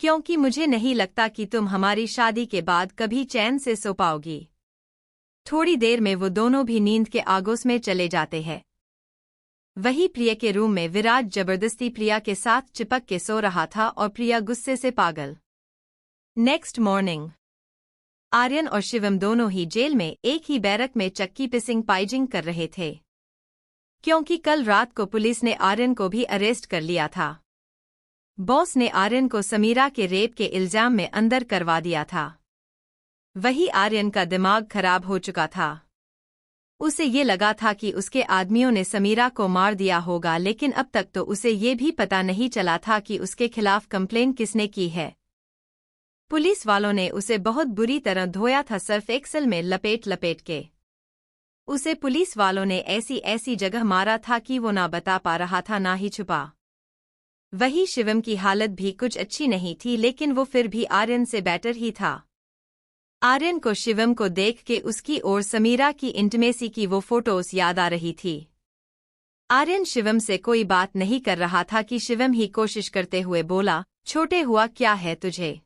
क्योंकि मुझे नहीं लगता कि तुम हमारी शादी के बाद कभी चैन से सो पाओगी। थोड़ी देर में वो दोनों भी नींद के आगोश में चले जाते हैं। वही प्रिया के रूम में विराज जबरदस्ती प्रिया के साथ चिपक के सो रहा था और प्रिया गुस्से से पागल। नेक्स्ट मॉर्निंग आर्यन और शिवम दोनों ही जेल में एक ही बैरक में चक्की पिसिंग पाइजिंग कर रहे थे, क्योंकि कल रात को पुलिस ने आर्यन को भी अरेस्ट कर लिया था। बॉस ने आर्यन को समीरा के रेप के इल्जाम में अंदर करवा दिया था। वही आर्यन का दिमाग खराब हो चुका था। उसे ये लगा था कि उसके आदमियों ने समीरा को मार दिया होगा, लेकिन अब तक तो उसे ये भी पता नहीं चला था कि उसके खिलाफ कंप्लेन किसने की है। पुलिस वालों ने उसे बहुत बुरी तरह धोया था, सर्फ एक्सेल में लपेट लपेट के। उसे पुलिस वालों ने ऐसी ऐसी जगह मारा था कि वो ना बता पा रहा था ना ही छुपा। वही शिवम की हालत भी कुछ अच्छी नहीं थी, लेकिन वो फिर भी आर्यन से बेटर ही था। आर्यन को शिवम को देख के उसकी और समीरा की इंटिमेसी की वो फोटोज याद आ रही थी। आर्यन शिवम से कोई बात नहीं कर रहा था कि शिवम ही कोशिश करते हुए बोला, छोटे हुआ क्या है तुझे?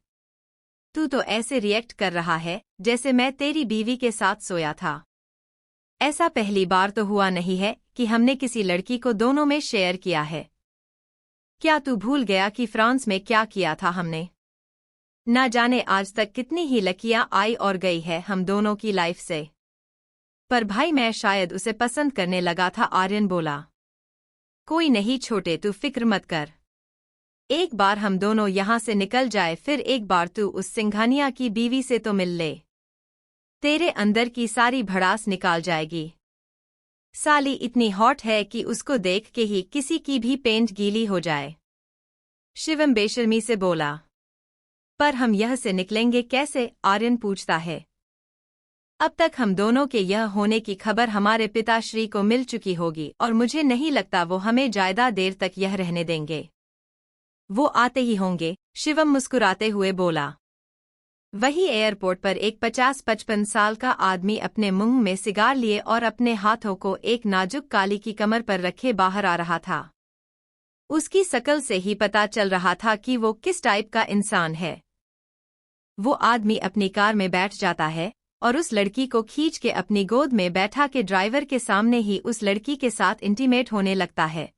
तू तो ऐसे रिएक्ट कर रहा है जैसे मैं तेरी बीवी के साथ सोया था। ऐसा पहली बार तो हुआ नहीं है कि हमने किसी लड़की को दोनों में शेयर किया है। क्या तू भूल गया कि फ्रांस में क्या किया था हमने? ना जाने आज तक कितनी ही लकियां आई और गई है हम दोनों की लाइफ से। पर भाई मैं शायद उसे पसंद करने लगा था, आर्यन बोला। कोई नहीं छोटे, तू फिक्र मत कर। एक बार हम दोनों यहाँ से निकल जाए, फिर एक बार तू उस सिंघानिया की बीवी से तो मिल ले। तेरे अंदर की सारी भड़ास निकाल जाएगी। साली इतनी हॉट है कि उसको देख के ही किसी की भी पेंट गीली हो जाए। शिवम बेशर्मी से बोला। पर हम यह से निकलेंगे कैसे? आर्यन पूछता है। अब तक हम दोनों के यह होने की खबर हमारे पिताश्री को मिल चुकी होगी और मुझे नहीं लगता वो हमें ज्यादा देर तक यह रहने देंगे। वो आते ही होंगे, शिवम मुस्कुराते हुए बोला। वही एयरपोर्ट पर एक 50-55 साल का आदमी अपने मुंह में सिगार लिए और अपने हाथों को एक नाजुक काली की कमर पर रखे बाहर आ रहा था। उसकी शकल से ही पता चल रहा था कि वो किस टाइप का इंसान है। वो आदमी अपनी कार में बैठ जाता है और उस लड़की को खींच के अपनी गोद में बैठा के ड्राइवर के सामने ही उस लड़की के साथ इंटीमेट होने लगता है।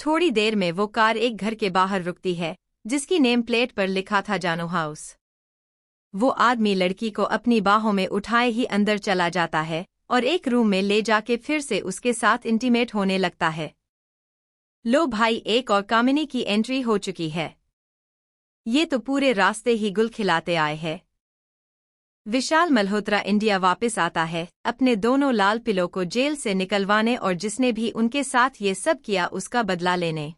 थोड़ी देर में वो कार एक घर के बाहर रुकती है जिसकी नेम प्लेट पर लिखा था जानू हाउस। वो आदमी लड़की को अपनी बाहों में उठाए ही अंदर चला जाता है और एक रूम में ले जाके फिर से उसके साथ इंटीमेट होने लगता है। लो भाई, एक और कामिनी की एंट्री हो चुकी है। ये तो पूरे रास्ते ही गुल खिलाते आए हैं। विशाल मल्होत्रा इंडिया वापस आता है अपने दोनों लाल पिलों को जेल से निकलवाने और जिसने भी उनके साथ ये सब किया उसका बदला लेने।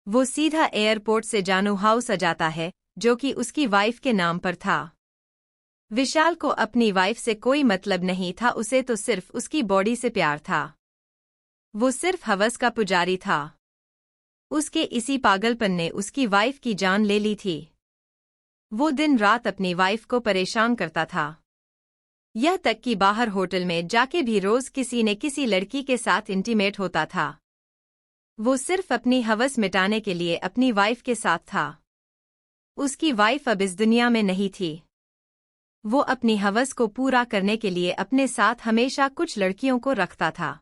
वो सीधा एयरपोर्ट से जानू हाउस आ जाता है जो कि उसकी वाइफ के नाम पर था। विशाल को अपनी वाइफ से कोई मतलब नहीं था, उसे तो सिर्फ उसकी बॉडी से प्यार था। वो सिर्फ हवस का पुजारी था। उसके इसी पागलपन ने उसकी वाइफ की जान ले ली थी। वो दिन रात अपनी वाइफ को परेशान करता था, यह तक कि बाहर होटल में जाके भी रोज किसी न किसी लड़की के साथ इंटीमेट होता था। वो सिर्फ अपनी हवस मिटाने के लिए अपनी वाइफ के साथ था। उसकी वाइफ अब इस दुनिया में नहीं थी। वो अपनी हवस को पूरा करने के लिए अपने साथ हमेशा कुछ लड़कियों को रखता था।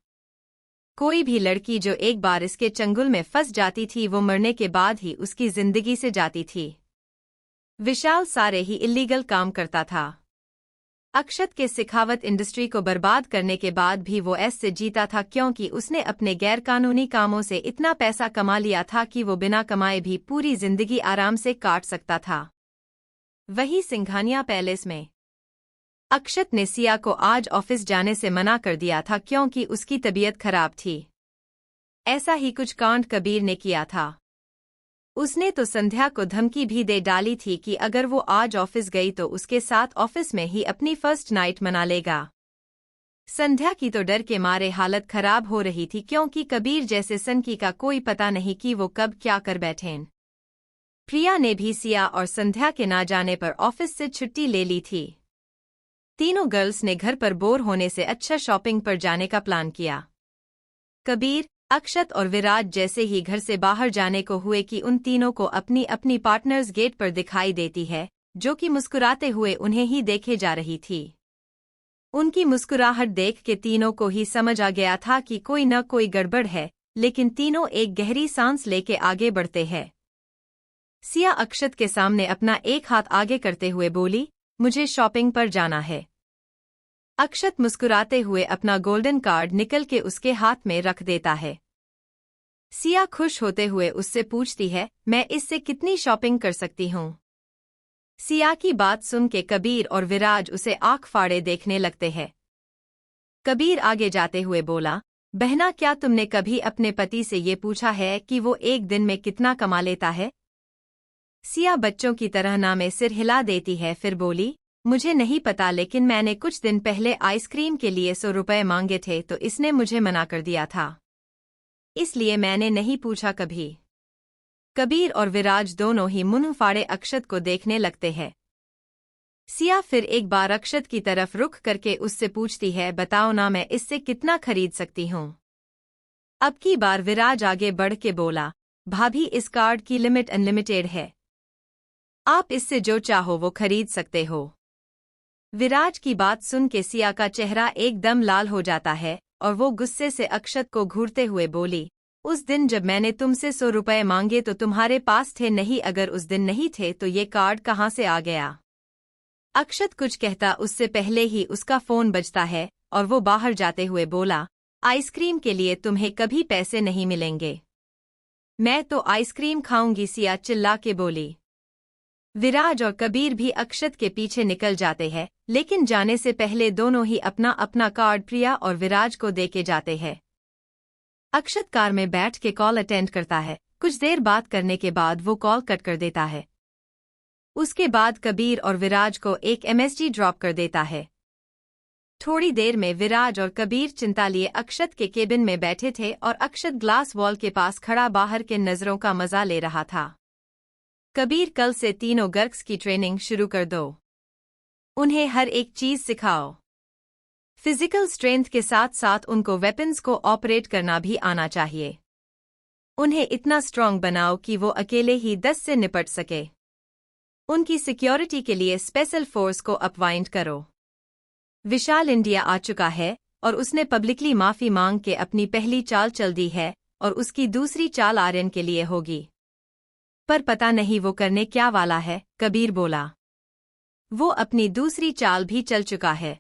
कोई भी लड़की जो एक बार इसके चंगुल में फंस जाती थी वो मरने के बाद ही उसकी जिंदगी से जाती थी। विशाल सारे ही इल्लीगल काम करता था। अक्षत के सिखावत इंडस्ट्री को बर्बाद करने के बाद भी वो ऐसे जीता था क्योंकि उसने अपने गैरकानूनी कामों से इतना पैसा कमा लिया था कि वो बिना कमाए भी पूरी जिंदगी आराम से काट सकता था। वही सिंघानिया पैलेस में अक्षत ने सिया को आज ऑफिस जाने से मना कर दिया था क्योंकि उसकी तबीयत खराब थी। ऐसा ही कुछ कांड कबीर ने किया था। उसने तो संध्या को धमकी भी दे डाली थी कि अगर वो आज ऑफिस गई तो उसके साथ ऑफिस में ही अपनी फर्स्ट नाइट मना लेगा। संध्या की तो डर के मारे हालत खराब हो रही थी क्योंकि कबीर जैसे सनकी का कोई पता नहीं कि वो कब क्या कर बैठें। प्रिया ने भी सिया और संध्या के ना जाने पर ऑफिस से छुट्टी ले ली थी। तीनों गर्ल्स ने घर पर बोर होने से अच्छा शॉपिंग पर जाने का प्लान किया। कबीर, अक्षत और विराज जैसे ही घर से बाहर जाने को हुए कि उन तीनों को अपनी अपनी पार्टनर्स गेट पर दिखाई देती है जो कि मुस्कुराते हुए उन्हें ही देखे जा रही थी। उनकी मुस्कुराहट देख के तीनों को ही समझ आ गया था कि कोई न कोई गड़बड़ है, लेकिन तीनों एक गहरी सांस लेके आगे बढ़ते हैं। सिया अक्षत के सामने अपना एक हाथ आगे करते हुए बोली, मुझे शॉपिंग पर जाना है। अक्षत मुस्कुराते हुए अपना गोल्डन कार्ड निकल के उसके हाथ में रख देता है। सिया खुश होते हुए उससे पूछती है, मैं इससे कितनी शॉपिंग कर सकती हूँ? सिया की बात सुन के कबीर और विराज उसे आंख फाड़े देखने लगते हैं। कबीर आगे जाते हुए बोला, बहना, क्या तुमने कभी अपने पति से ये पूछा है कि वो एक दिन में कितना कमा लेता है? सिया बच्चों की तरह ना में सिर हिला देती है, फिर बोली, मुझे नहीं पता, लेकिन मैंने कुछ दिन पहले आइसक्रीम के लिए 100 रुपए मांगे थे तो इसने मुझे मना कर दिया था, इसलिए मैंने नहीं पूछा कभी। कबीर और विराज दोनों ही मुंह फाड़े अक्षत को देखने लगते हैं। सिया फिर एक बार अक्षत की तरफ रुख करके उससे पूछती है, बताओ ना, मैं इससे कितना खरीद सकती हूँ? अब की बार विराज आगे बढ़ के बोला, भाभी, इस कार्ड की लिमिट अनलिमिटेड है, आप इससे जो चाहो वो खरीद सकते हो। विराज की बात सुन के सिया का चेहरा एकदम लाल हो जाता है और वो गुस्से से अक्षत को घूरते हुए बोली, उस दिन जब मैंने तुमसे 100 रुपए मांगे तो तुम्हारे पास थे नहीं, अगर उस दिन नहीं थे तो ये कार्ड कहाँ से आ गया? अक्षत कुछ कहता उससे पहले ही उसका फोन बजता है और वो बाहर जाते हुए बोला, आइसक्रीम के लिए तुम्हें कभी पैसे नहीं मिलेंगे। मैं तो आइसक्रीम खाऊंगी, सिया चिल्ला के बोली। विराज और कबीर भी अक्षत के पीछे निकल जाते हैं, लेकिन जाने से पहले दोनों ही अपना अपना कार्ड प्रिया और विराज को देके जाते हैं। अक्षत कार में बैठ के कॉल अटेंड करता है। कुछ देर बात करने के बाद वो कॉल कट कर देता है। उसके बाद कबीर और विराज को एक एमएसजी ड्रॉप कर देता है। थोड़ी देर में विराज और कबीर चिंता लिए अक्षत के केबिन में बैठे थे और अक्षत ग्लास वॉल के पास खड़ा बाहर के नज़रों का मजा ले रहा था। कबीर, कल से तीनों गर्ल्स की ट्रेनिंग शुरू कर दो। उन्हें हर एक चीज सिखाओ। फिजिकल स्ट्रेंथ के साथ साथ उनको वेपन्स को ऑपरेट करना भी आना चाहिए। उन्हें इतना स्ट्रांग बनाओ कि वो अकेले ही 10 से निपट सके। उनकी सिक्योरिटी के लिए स्पेशल फोर्स को अपॉइंट करो। विशाल इंडिया आ चुका है और उसने पब्लिकली माफी मांग के अपनी पहली चाल चल दी है और उसकी दूसरी चाल आर्यन के लिए होगी। पर पता नहीं वो करने क्या वाला है, कबीर बोला। वो अपनी दूसरी चाल भी चल चुका है।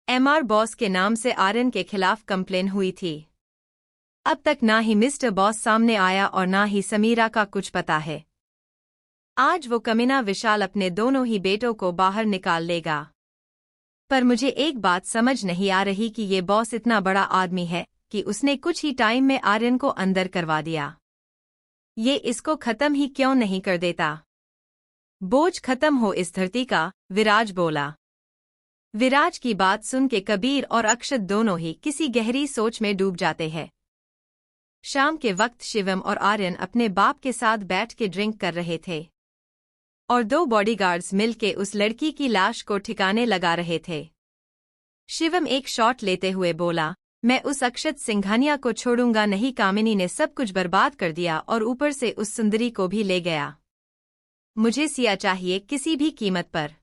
एमआर बॉस के नाम से आर्यन के खिलाफ कंप्लेन हुई थी। अब तक ना ही मिस्टर बॉस सामने आया और ना ही समीरा का कुछ पता है। आज वो कमीना विशाल अपने दोनों ही बेटों को बाहर निकाल लेगा। पर मुझे एक बात समझ नहीं आ रही कि ये बॉस इतना बड़ा आदमी है कि उसने कुछ ही टाइम में आर्यन को अंदर करवा दिया। ये इसको खत्म ही क्यों नहीं कर देता? बोझ खत्म हो इस धरती का, विराज बोला। विराज की बात सुन के कबीर और अक्षत दोनों ही किसी गहरी सोच में डूब जाते हैं। शाम के वक्त शिवम और आर्यन अपने बाप के साथ बैठ के ड्रिंक कर रहे थे और 2 बॉडीगार्ड्स मिलके उस लड़की की लाश को ठिकाने लगा रहे थे। शिवम एक शॉट लेते हुए बोला, मैं उस अक्षत सिंघानिया को छोड़ूंगा नहीं। कामिनी ने सब कुछ बर्बाद कर दिया और ऊपर से उस सुंदरी को भी ले गया। मुझे सिया चाहिए किसी भी कीमत पर।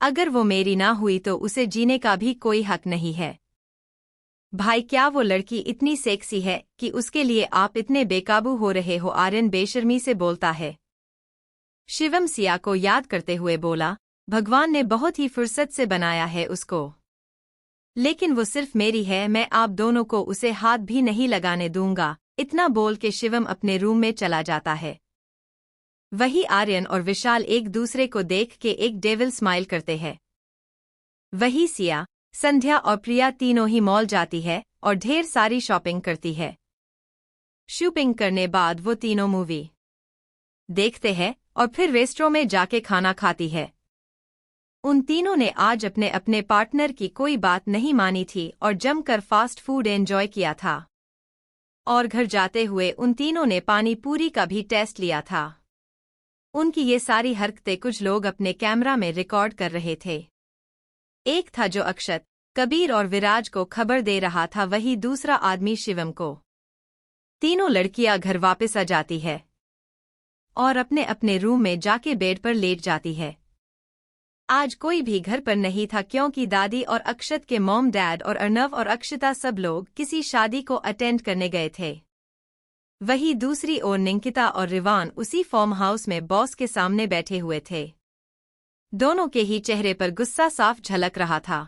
अगर वो मेरी ना हुई तो उसे जीने का भी कोई हक नहीं है। भाई, क्या वो लड़की इतनी सेक्सी है कि उसके लिए आप इतने बेकाबू हो रहे हो? आर्यन बेशर्मी से बोलता है। शिवम सिया को याद करते हुए बोला, भगवान ने बहुत ही फुर्सत से बनाया है उसको, लेकिन वो सिर्फ मेरी है। मैं आप दोनों को उसे हाथ भी नहीं लगाने दूंगा। इतना बोल के शिवम अपने रूम में चला जाता है। वही आर्यन और विशाल एक दूसरे को देख के एक डेविल स्माइल करते हैं। वही सिया, संध्या और प्रिया तीनों ही मॉल जाती है और ढेर सारी शॉपिंग करती है। शॉपिंग करने बाद वो तीनों मूवी देखते हैं और फिर रेस्टोरेंट में जाके खाना खाती है। उन तीनों ने आज अपने अपने पार्टनर की कोई बात नहीं मानी थी और जमकर फास्ट फूड एंजॉय किया था। और घर जाते हुए उन तीनों ने पानी पूरी का भी टेस्ट लिया था। उनकी ये सारी हरकतें कुछ लोग अपने कैमरा में रिकॉर्ड कर रहे थे। एक था जो अक्षत, कबीर और विराज को खबर दे रहा था, वही दूसरा आदमी शिवम को। तीनों लड़कियां घर वापस आ जाती है और अपने अपने रूम में जाके बेड पर लेट जाती है। आज कोई भी घर पर नहीं था क्योंकि दादी और अक्षत के मॉम डैड और अर्नव और अक्षिता सब लोग किसी शादी को अटेंड करने गए थे। वही दूसरी ओर निकिता और रिवान उसी फार्म हाउस में बॉस के सामने बैठे हुए थे। दोनों के ही चेहरे पर गुस्सा साफ झलक रहा था।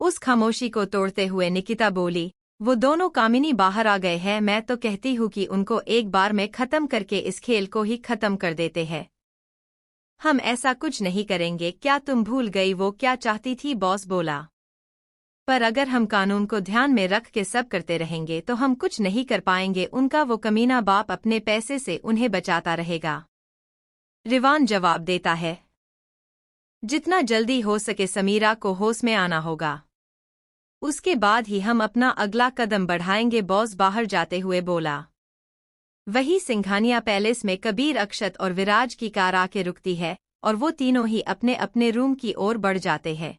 उस खामोशी को तोड़ते हुए निकिता बोली, वो दोनों कामिनी बाहर आ गए हैं। मैं तो कहती हूँ कि उनको एक बार में खत्म करके इस खेल को ही खत्म कर देते हैं। हम ऐसा कुछ नहीं करेंगे। क्या तुम भूल गई वो क्या चाहती थी? बॉस बोला। पर अगर हम कानून को ध्यान में रख के सब करते रहेंगे तो हम कुछ नहीं कर पाएंगे। उनका वो कमीना बाप अपने पैसे से उन्हें बचाता रहेगा। रिवान जवाब देता है, जितना जल्दी हो सके समीरा को होश में आना होगा, उसके बाद ही हम अपना अगला कदम बढ़ाएंगे। बॉस बाहर जाते हुए बोला। वही सिंघानिया पैलेस में कबीर, अक्षत और विराज की कार आके रुकती है और वो तीनों ही अपने अपने रूम की ओर बढ़ जाते हैं।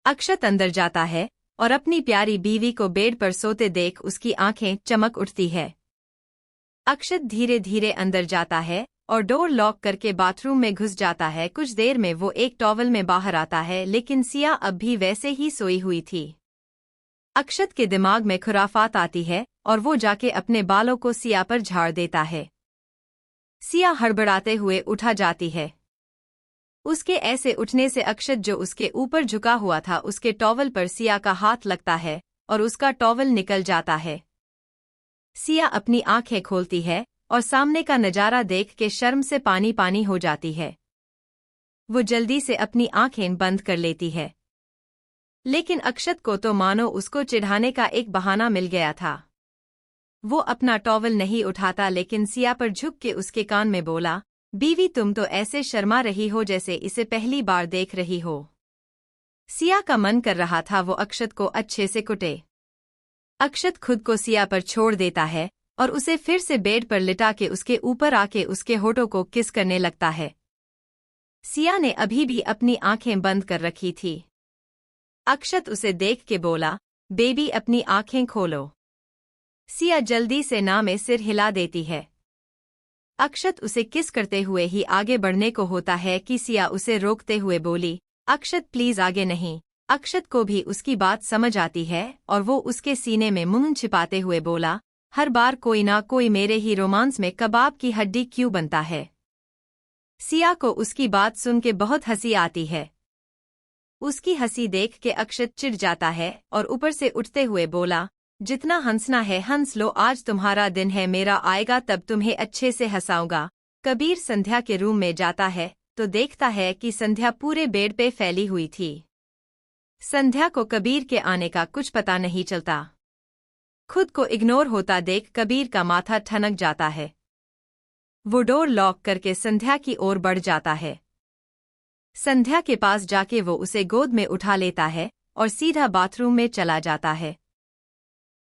अक्षत अंदर जाता है और अपनी प्यारी बीवी को बेड पर सोते देख उसकी आंखें चमक उठती है। अक्षत धीरे धीरे अंदर जाता है और डोर लॉक करके बाथरूम में घुस जाता है। कुछ देर में वो एक टॉवल में बाहर आता है, लेकिन सिया अब भी वैसे ही सोई हुई थी। अक्षत के दिमाग में खुराफात आती है और वो जाके अपने बालों को सिया पर झाड़ देता है। सिया हड़बड़ाते हुए उठा जाती है। उसके ऐसे उठने से अक्षत जो उसके ऊपर झुका हुआ था उसके टॉवल पर सिया का हाथ लगता है और उसका टॉवल निकल जाता है। सिया अपनी आंखें खोलती है और सामने का नजारा देख के शर्म से पानी पानी हो जाती है। वो जल्दी से अपनी आंखें बंद कर लेती है। लेकिन अक्षत को तो मानो उसको चिढ़ाने का एक बहाना मिल गया था। वो अपना टॉवल नहीं उठाता लेकिन सिया पर झुक के उसके कान में बोला, बीवी तुम तो ऐसे शर्मा रही हो जैसे इसे पहली बार देख रही हो। सिया का मन कर रहा था वो अक्षत को अच्छे से कुटे। अक्षत खुद को सिया पर छोड़ देता है और उसे फिर से बेड पर लिटा के उसके ऊपर आके उसके होठों को किस करने लगता है। सिया ने अभी भी अपनी आंखें बंद कर रखी थी। अक्षत उसे देख के बोला, बेबी अपनी आंखें खोलो। सिया जल्दी से ना में सिर हिला देती है। अक्षत उसे किस करते हुए ही आगे बढ़ने को होता है कि सिया उसे रोकते हुए बोली, अक्षत प्लीज आगे नहीं। अक्षत को भी उसकी बात समझ आती है और वो उसके सीने में मुंह छिपाते हुए बोला, हर बार कोई ना कोई मेरे ही रोमांस में कबाब की हड्डी क्यों बनता है। सिया को उसकी बात सुन के बहुत हंसी आती है। उसकी हंसी देख के अक्षत चिढ़ जाता है और ऊपर से उठते हुए बोला, जितना हंसना है हंस लो, आज तुम्हारा दिन है, मेरा आएगा तब तुम्हें अच्छे से हंसाऊंगा। कबीर संध्या के रूम में जाता है तो देखता है कि संध्या पूरे बेड पे फैली हुई थी। संध्या को कबीर के आने का कुछ पता नहीं चलता। खुद को इग्नोर होता देख कबीर का माथा ठनक जाता है। वो डोर लॉक करके संध्या की ओर बढ़ जाता है। संध्या के पास जाके वो उसे गोद में उठा लेता है और सीधा बाथरूम में चला जाता है।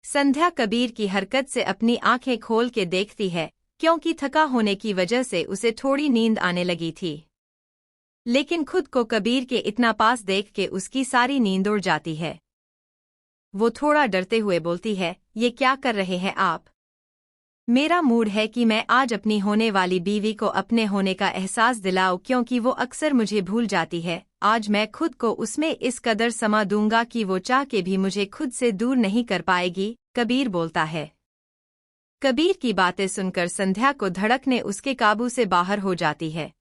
संध्या कबीर की हरकत से अपनी आंखें खोल के देखती है क्योंकि थका होने की वजह से उसे थोड़ी नींद आने लगी थी। लेकिन खुद को कबीर के इतना पास देख के उसकी सारी नींद उड़ जाती है। वो थोड़ा डरते हुए बोलती है, ये क्या कर रहे हैं आप? मेरा मूड है कि मैं आज अपनी होने वाली बीवी को अपने होने का एहसास दिलाऊं क्योंकि वो अक्सर मुझे भूल जाती है। आज मैं खुद को उसमें इस कदर समा दूंगा कि वो चाह के भी मुझे खुद से दूर नहीं कर पाएगी, कबीर बोलता है। कबीर की बातें सुनकर संध्या को धड़कने उसके काबू से बाहर हो जाती है।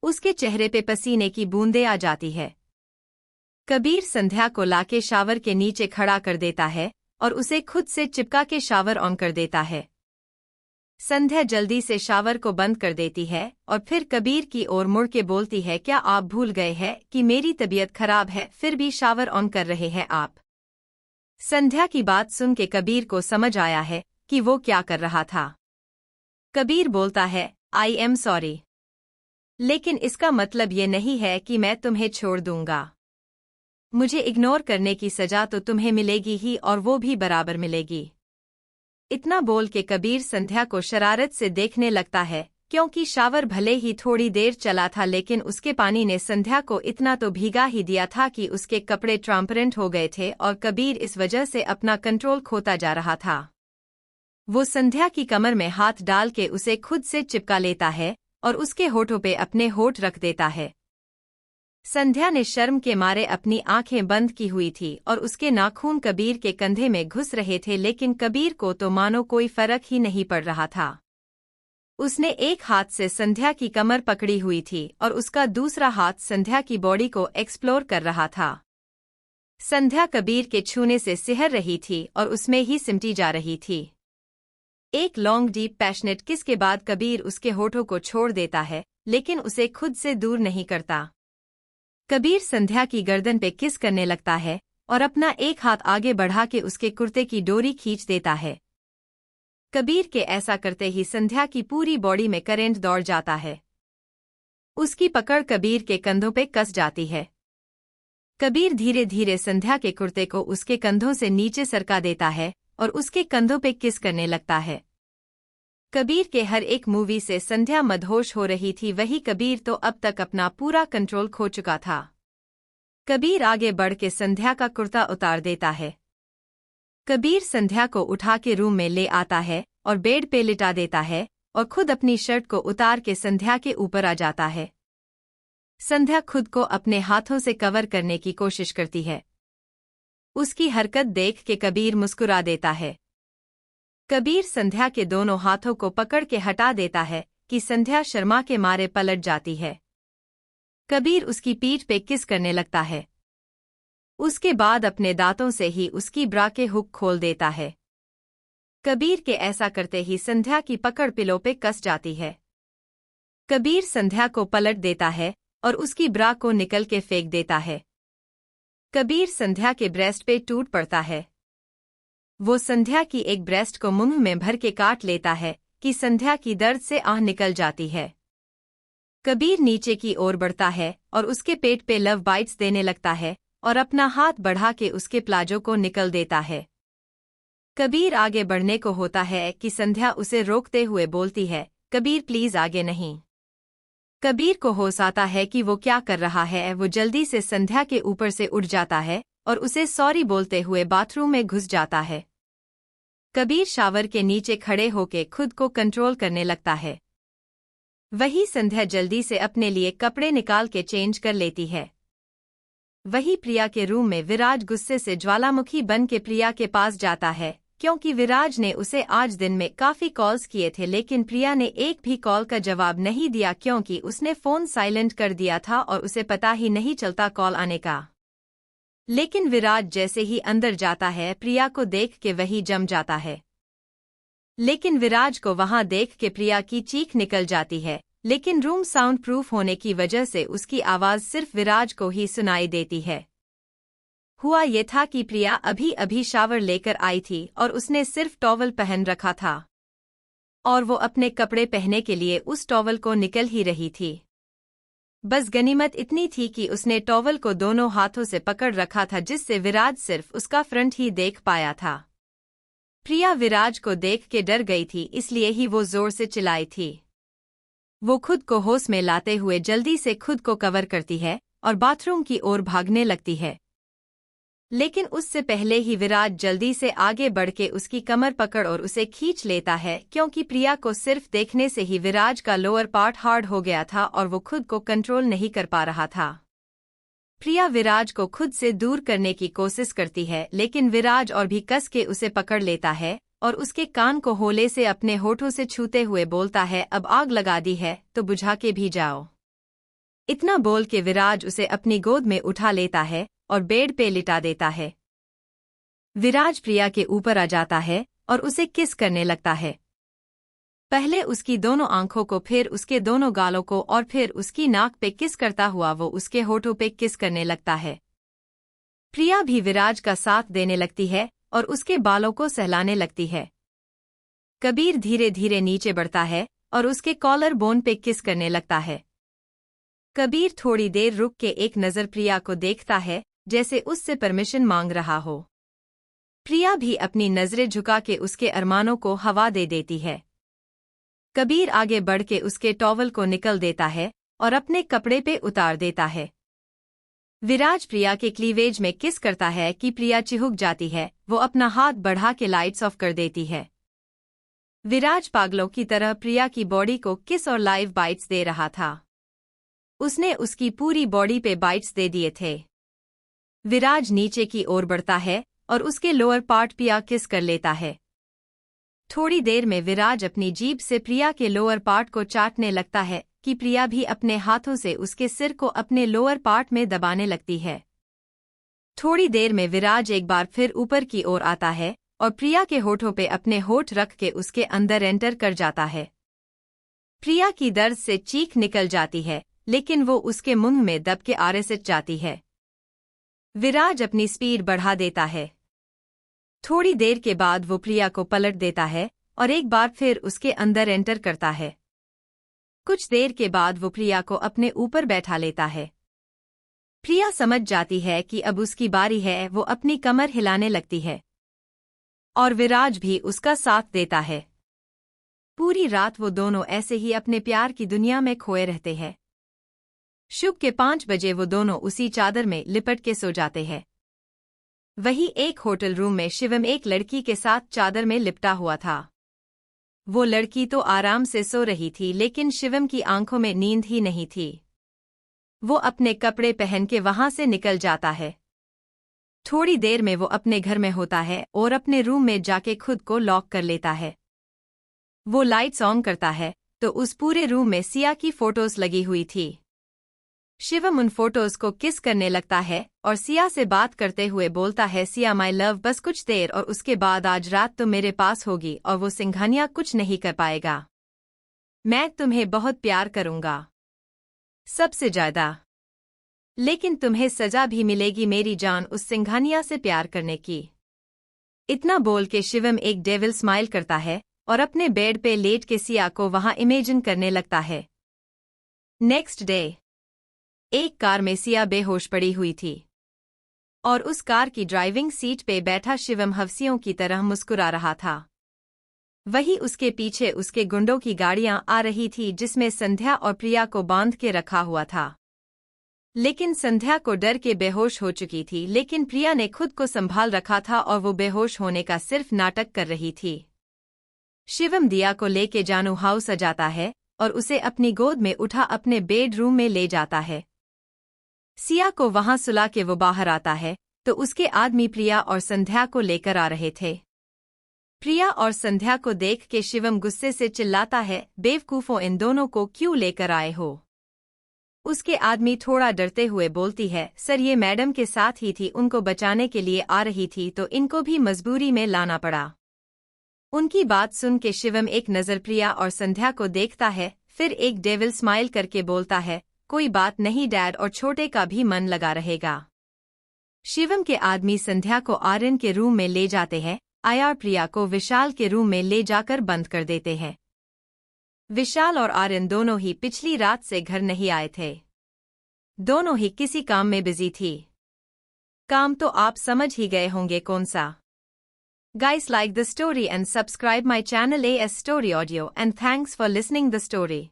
उसके चेहरे पे पसीने की बूंदें आ जाती है। कबीर संध्या को लाके शावर के नीचे खड़ा कर देता है और उसे खुद से चिपका के शावर ऑन कर देता है। संध्या जल्दी से शावर को बंद कर देती है और फिर कबीर की ओर मुड़ के बोलती है, क्या आप भूल गए हैं कि मेरी तबीयत खराब है फिर भी शावर ऑन कर रहे हैं आप? संध्या की बात सुन के कबीर को समझ आया है कि वो क्या कर रहा था। कबीर बोलता है, आई एम सॉरी, लेकिन इसका मतलब ये नहीं है कि मैं तुम्हें छोड़ दूंगा। मुझे इग्नोर करने की सजा तो तुम्हें मिलेगी ही और वो भी बराबर मिलेगी। इतना बोल के कबीर संध्या को शरारत से देखने लगता है क्योंकि शावर भले ही थोड़ी देर चला था लेकिन उसके पानी ने संध्या को इतना तो भीगा ही दिया था कि उसके कपड़े ट्रांसपेरेंट हो गए थे और कबीर इस वजह से अपना कंट्रोल खोता जा रहा था। वो संध्या की कमर में हाथ डाल के उसे खुद से चिपका लेता है और उसके होठों पे अपने होठ रख देता है। संध्या ने शर्म के मारे अपनी आंखें बंद की हुई थी और उसके नाखून कबीर के कंधे में घुस रहे थे लेकिन कबीर को तो मानो कोई फर्क ही नहीं पड़ रहा था। उसने एक हाथ से संध्या की कमर पकड़ी हुई थी और उसका दूसरा हाथ संध्या की बॉडी को एक्सप्लोर कर रहा था। संध्या कबीर के छूने से सिहर रही थी और उसमें ही सिमटी जा रही थी। एक लॉन्ग डीप पैशनेट किस के बाद कबीर उसके होठों को छोड़ देता है लेकिन उसे खुद से दूर नहीं करता। कबीर संध्या की गर्दन पे किस करने लगता है और अपना एक हाथ आगे बढ़ा के उसके कुर्ते की डोरी खींच देता है। कबीर के ऐसा करते ही संध्या की पूरी बॉडी में करंट दौड़ जाता है। उसकी पकड़ कबीर के कंधों पे कस जाती है। कबीर धीरे धीरे संध्या के कुर्ते को उसके कंधों से नीचे सरका देता है और उसके कंधों पे किस करने लगता है। कबीर के हर एक मूवी से संध्या मदहोश हो रही थी, वही कबीर तो अब तक अपना पूरा कंट्रोल खो चुका था। कबीर आगे बढ़ के संध्या का कुर्ता उतार देता है। कबीर संध्या को उठा के रूम में ले आता है और बेड पे लिटा देता है और खुद अपनी शर्ट को उतार के संध्या के ऊपर आ जाता है। संध्या खुद को अपने हाथों से कवर करने की कोशिश करती है। उसकी हरकत देख के कबीर मुस्कुरा देता है। कबीर संध्या के दोनों हाथों को पकड़ के हटा देता है कि संध्या शर्मा के मारे पलट जाती है। कबीर उसकी पीठ पे किस करने लगता है। उसके बाद अपने दांतों से ही उसकी ब्रा के हुक खोल देता है। कबीर के ऐसा करते ही संध्या की पकड़ पिलो पे कस जाती है। कबीर संध्या को पलट देता है और उसकी ब्रा को निकल के फेंक देता है। कबीर संध्या के ब्रेस्ट पे टूट पड़ता है। वो संध्या की एक ब्रेस्ट को मुंह में भर के काट लेता है कि संध्या की दर्द से आह निकल जाती है। कबीर नीचे की ओर बढ़ता है और उसके पेट पे लव बाइट्स देने लगता है और अपना हाथ बढ़ा के उसके प्लाजो को निकल देता है। कबीर आगे बढ़ने को होता है कि संध्या उसे रोकते हुए बोलती है, कबीर प्लीज आगे नहीं। कबीर को होश आता है कि वो क्या कर रहा है। वो जल्दी से संध्या के ऊपर से उठ जाता है और उसे सॉरी बोलते हुए बाथरूम में घुस जाता है। कबीर शावर के नीचे खड़े होके खुद को कंट्रोल करने लगता है। वही संध्या जल्दी से अपने लिए कपड़े निकाल के चेंज कर लेती है। वही प्रिया के रूम में विराज गुस्से से ज्वालामुखी बन के प्रिया के पास जाता है, क्योंकि विराज ने उसे आज दिन में काफी कॉल्स किए थे, लेकिन प्रिया ने एक भी कॉल का जवाब नहीं दिया क्योंकि उसने फोन साइलेंट कर दिया था और उसे पता ही नहीं चलता कॉल आने का। लेकिन विराज जैसे ही अंदर जाता है प्रिया को देख के वही जम जाता है। लेकिन विराज को वहां देख के प्रिया की चीख निकल जाती है, लेकिन रूम साउंड प्रूफ होने की वजह से उसकी आवाज सिर्फ विराज को ही सुनाई देती है। हुआ ये था कि प्रिया अभी अभी शावर लेकर आई थी और उसने सिर्फ टॉवल पहन रखा था और वो अपने कपड़े पहनने के लिए उस टॉवल को निकल ही रही थी। बस गनीमत इतनी थी कि उसने टॉवल को दोनों हाथों से पकड़ रखा था, जिससे विराज सिर्फ उसका फ्रंट ही देख पाया था। प्रिया विराज को देख के डर गई थी, इसलिए ही वो जोर से चिल्लाई थी। वो खुद को होश में लाते हुए जल्दी से खुद को कवर करती है और बाथरूम की ओर भागने लगती है। लेकिन उससे पहले ही विराज जल्दी से आगे बढ़ के उसकी कमर पकड़ और उसे खींच लेता है, क्योंकि प्रिया को सिर्फ देखने से ही विराज का लोअर पार्ट हार्ड हो गया था और वो खुद को कंट्रोल नहीं कर पा रहा था। प्रिया विराज को खुद से दूर करने की कोशिश करती है, लेकिन विराज और भी कस के उसे पकड़ लेता है और उसके कान को होले से अपने होठों से छूते हुए बोलता है, अब आग लगा दी है तो बुझा के भी जाओ। इतना बोल के विराज उसे अपनी गोद में उठा लेता है और बेड पे लिटा देता है। विराज प्रिया के ऊपर आ जाता है और उसे किस करने लगता है। पहले उसकी दोनों आंखों को, फिर उसके दोनों गालों को और फिर उसकी नाक पे किस करता हुआ वो उसके होठों पे किस करने लगता है। प्रिया भी विराज का साथ देने लगती है और उसके बालों को सहलाने लगती है। कबीर धीरे धीरे नीचे बढ़ता है और उसके कॉलर बोन पे किस करने लगता है। कबीर थोड़ी देर रुक के एक नज़र प्रिया को देखता है, जैसे उससे परमिशन मांग रहा हो। प्रिया भी अपनी नजरें झुका के उसके अरमानों को हवा दे देती है। कबीर आगे बढ़ के उसके टॉवल को निकल देता है और अपने कपड़े पे उतार देता है। विराज प्रिया के क्लीवेज में किस करता है कि प्रिया चिहुक जाती है। वो अपना हाथ बढ़ा के लाइट्स ऑफ कर देती है। विराज पागलों की तरह प्रिया की बॉडी को किस और लाइव बाइट्स दे रहा था। उसने उसकी पूरी बॉडी पे बाइट्स दे दिए थे। विराज नीचे की ओर बढ़ता है और उसके लोअर पार्ट प्रिया किस कर लेता है। थोड़ी देर में विराज अपनी जीभ से प्रिया के लोअर पार्ट को चाटने लगता है कि प्रिया भी अपने हाथों से उसके सिर को अपने लोअर पार्ट में दबाने लगती है। थोड़ी देर में विराज एक बार फिर ऊपर की ओर आता है और प्रिया के होठों पे अपने होठ रख के उसके अंदर एंटर कर जाता है। प्रिया की दर्द से चीख निकल जाती है, लेकिन वो उसके मुंह में दब के आरे सिट जाती है। विराज अपनी स्पीड बढ़ा देता है। थोड़ी देर के बाद वो प्रिया को पलट देता है और एक बार फिर उसके अंदर एंटर करता है। कुछ देर के बाद वो प्रिया को अपने ऊपर बैठा लेता है। प्रिया समझ जाती है कि अब उसकी बारी है। वो अपनी कमर हिलाने लगती है और विराज भी उसका साथ देता है। पूरी रात वो दोनों ऐसे ही अपने प्यार की दुनिया में खोए रहते हैं। शुभ के 5 बजे वो दोनों उसी चादर में लिपट के सो जाते हैं। वही एक होटल रूम में शिवम एक लड़की के साथ चादर में लिपटा हुआ था। वो लड़की तो आराम से सो रही थी, लेकिन शिवम की आंखों में नींद ही नहीं थी। वो अपने कपड़े पहन के वहां से निकल जाता है। थोड़ी देर में वो अपने घर में होता है और अपने रूम में जाके खुद को लॉक कर लेता है। वो लाइट्स ऑन करता है तो उस पूरे रूम में सिया की फोटोज लगी हुई थी। शिवम उन फोटोज को किस करने लगता है और सिया से बात करते हुए बोलता है, सिया माय लव, बस कुछ देर और उसके बाद आज रात तो मेरे पास होगी और वो सिंघानिया कुछ नहीं कर पाएगा। मैं तुम्हें बहुत प्यार करूंगा, सबसे ज्यादा। लेकिन तुम्हें सजा भी मिलेगी मेरी जान उस सिंघानिया से प्यार करने की। इतना बोल के शिवम एक डेविल स्माइल करता है और अपने बेड पे लेट के सिया को वहां इमेजिन करने लगता है। नेक्स्ट डे एक कार में सिया बेहोश पड़ी हुई थी और उस कार की ड्राइविंग सीट पे बैठा शिवम हवसियों की तरह मुस्कुरा रहा था। वही उसके पीछे उसके गुंडों की गाड़ियां आ रही थी जिसमें संध्या और प्रिया को बांध के रखा हुआ था। लेकिन संध्या को डर के बेहोश हो चुकी थी, लेकिन प्रिया ने खुद को संभाल रखा था और वो बेहोश होने का सिर्फ नाटक कर रही थी। शिवम दिया को लेके जानू हाउस आ जाता है और उसे अपनी गोद में उठा अपने बेडरूम में ले जाता है। सिया को वहां सुला के वो बाहर आता है तो उसके आदमी प्रिया और संध्या को लेकर आ रहे थे। प्रिया और संध्या को देख के शिवम गुस्से से चिल्लाता है, बेवकूफों, इन दोनों को क्यों लेकर आए हो? उसके आदमी थोड़ा डरते हुए बोलती है, सर ये मैडम के साथ ही थी, उनको बचाने के लिए आ रही थी तो इनको भी मजबूरी में लाना पड़ा। उनकी बात सुन के शिवम एक नज़र प्रिया और संध्या को देखता है, फिर एक डेविल स्माइल करके बोलता है, कोई बात नहीं डैड, और छोटे का भी मन लगा रहेगा। शिवम के आदमी संध्या को आर्यन के रूम में ले जाते हैं। आया प्रिया को विशाल के रूम में ले जाकर बंद कर देते हैं। विशाल और आर्यन दोनों ही पिछली रात से घर नहीं आए थे। दोनों ही किसी काम में बिजी थी। काम तो आप समझ ही गए होंगे कौन सा। Guys, like the story and subscribe my channel AS Story Audio, and thanks for listening the story.